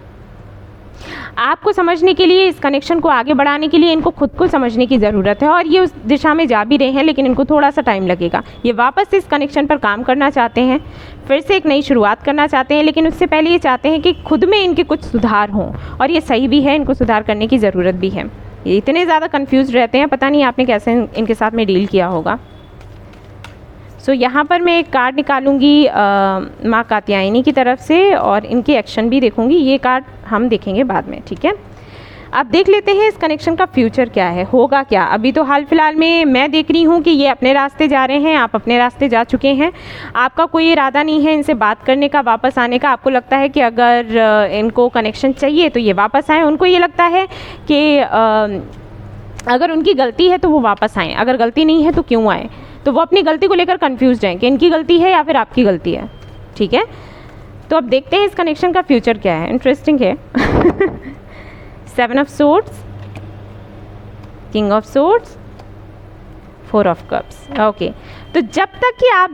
Speaker 1: आपको समझने के लिए, इस कनेक्शन को आगे बढ़ाने के लिए इनको खुद को समझने की ज़रूरत है, और ये उस दिशा में जा भी रहे हैं, लेकिन इनको थोड़ा सा टाइम लगेगा। ये वापस से इस कनेक्शन पर काम करना चाहते हैं, फिर से एक नई शुरुआत करना चाहते हैं, लेकिन उससे पहले ये चाहते हैं कि खुद में इनके कुछ सुधार हों, और ये सही भी है, इनको सुधार करने की ज़रूरत भी है। ये इतने ज़्यादा कन्फ्यूज रहते हैं, पता नहीं आपने कैसे इनके साथ में डील किया होगा। सो यहाँ पर मैं एक कार्ड निकालूंगी माँ कात्यायनी की तरफ से, और इनके एक्शन भी देखूंगी। ये कार्ड हम देखेंगे बाद में, ठीक है। अब देख लेते हैं इस कनेक्शन का फ्यूचर क्या है, होगा क्या। अभी तो हाल फिलहाल में मैं देख रही हूँ कि ये अपने रास्ते जा रहे हैं, आप अपने रास्ते जा चुके हैं। आपका कोई इरादा नहीं है इनसे बात करने का, वापस आने का। आपको लगता है कि अगर इनको कनेक्शन चाहिए तो ये वापस आएँ। उनको ये लगता है कि अगर उनकी गलती है तो वो वापस आएँ, अगर गलती नहीं है तो क्यों आए। तो वो अपनी गलती को लेकर कंफ्यूज हैं कि इनकी गलती है या फिर आपकी गलती है, ठीक है। तो अब देखते हैं इस कनेक्शन का फ्यूचर क्या है। इंटरेस्टिंग है। 7 of swords, king of swords, 4 of cups. Okay, तो जब तक कि आप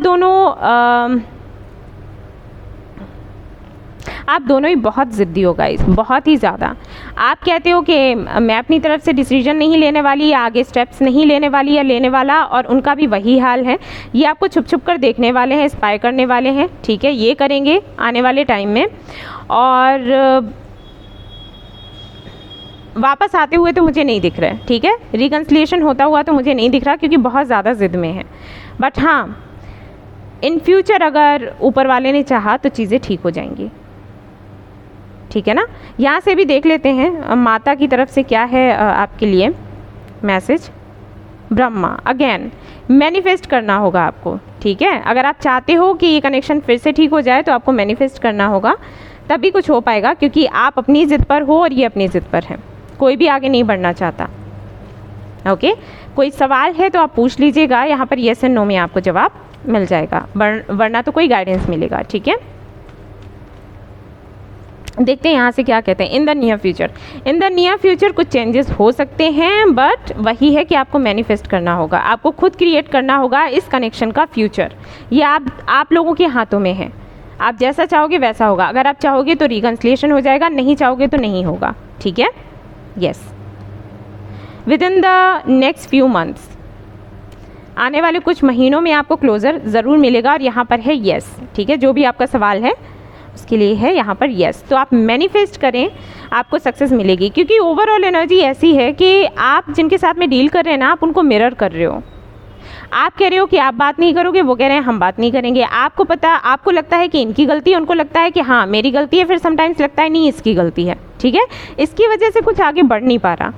Speaker 1: दोनों ही बहुत ज़िद्दी हो गाइस, बहुत ही ज़्यादा। आप कहते हो कि मैं अपनी तरफ से डिसीजन नहीं लेने वाली या आगे स्टेप्स नहीं लेने वाली या लेने वाला, और उनका भी वही हाल है। ये आपको छुप छुप कर देखने वाले हैं, स्पाई करने वाले हैं, ठीक है, ये करेंगे आने वाले टाइम में। और वापस आते हुए तो मुझे नहीं दिख रहा है, ठीक है, रिकन्सिलिएशन होता हुआ तो मुझे नहीं दिख रहा, क्योंकि बहुत ज़्यादा ज़िद में है। बट हाँ, इन फ्यूचर अगर ऊपर वाले ने चाहा तो चीज़ें ठीक हो जाएंगी, ठीक है ना। यहाँ से भी देख लेते हैं माता की तरफ से क्या है आपके लिए मैसेज। ब्रह्मा, अगेन मैनिफेस्ट करना होगा आपको, ठीक है। अगर आप चाहते हो कि ये कनेक्शन फिर से ठीक हो जाए तो आपको मैनिफेस्ट करना होगा, तभी कुछ हो पाएगा, क्योंकि आप अपनी ज़िद पर हो और ये अपनी ज़िद पर है, कोई भी आगे नहीं बढ़ना चाहता। ओके, कोई सवाल है तो आप पूछ लीजिएगा, यहाँ पर येस एंड नो में आपको जवाब मिल जाएगा, वरना तो कोई गाइडेंस मिलेगा, ठीक है। देखते हैं यहाँ से क्या कहते हैं। In the near future, in the near future कुछ चेंजेस हो सकते हैं, बट वही है कि आपको मैनिफेस्ट करना होगा, आपको खुद क्रिएट करना होगा इस कनेक्शन का फ्यूचर। ये आप लोगों के हाथों में है, आप जैसा चाहोगे वैसा होगा। अगर आप चाहोगे तो रिकन्सिलिएशन हो जाएगा, नहीं चाहोगे तो नहीं होगा, ठीक है। Yes, with in the next few months, आने वाले कुछ महीनों में आपको क्लोजर ज़रूर मिलेगा, और यहाँ पर है यस, ठीक है। जो भी आपका सवाल है उसके लिए है यहाँ पर यस। तो आप मैनिफेस्ट करें, आपको सक्सेस मिलेगी, क्योंकि ओवरऑल एनर्जी ऐसी है कि आप जिनके साथ में डील कर रहे हैं ना, आप उनको मिरर कर रहे हो। आप कह रहे हो कि आप बात नहीं करोगे, वो कह रहे हैं हम बात नहीं करेंगे। आपको पता, आपको लगता है कि इनकी गलती है, उनको लगता है कि हाँ मेरी गलती है, फिर समटाइम्स लगता है नहीं इसकी गलती है, ठीक है। इसकी वजह से कुछ आगे बढ़ नहीं पा रहा।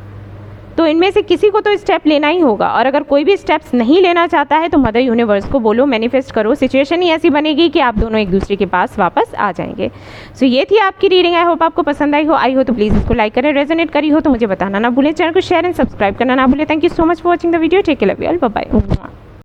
Speaker 1: तो इनमें से किसी को तो स्टेप लेना ही होगा, और अगर कोई भी स्टेप्स नहीं लेना चाहता है तो मदर यूनिवर्स को बोलो, मैनिफेस्ट करो, सिचुएशन ही ऐसी बनेगी कि आप दोनों एक दूसरे के पास वापस आ जाएंगे। सो ये थी आपकी रीडिंग। आई होप आपको पसंद आई हो तो प्लीज़ इसको लाइक करें, रेजोनेट करी हो तो मुझे बताना ना भूलें, चैनल को शेयर एंड सब्सक्राइब करना ना भूलें। Thank you so much for watching the video, take care, love you all, bye bye.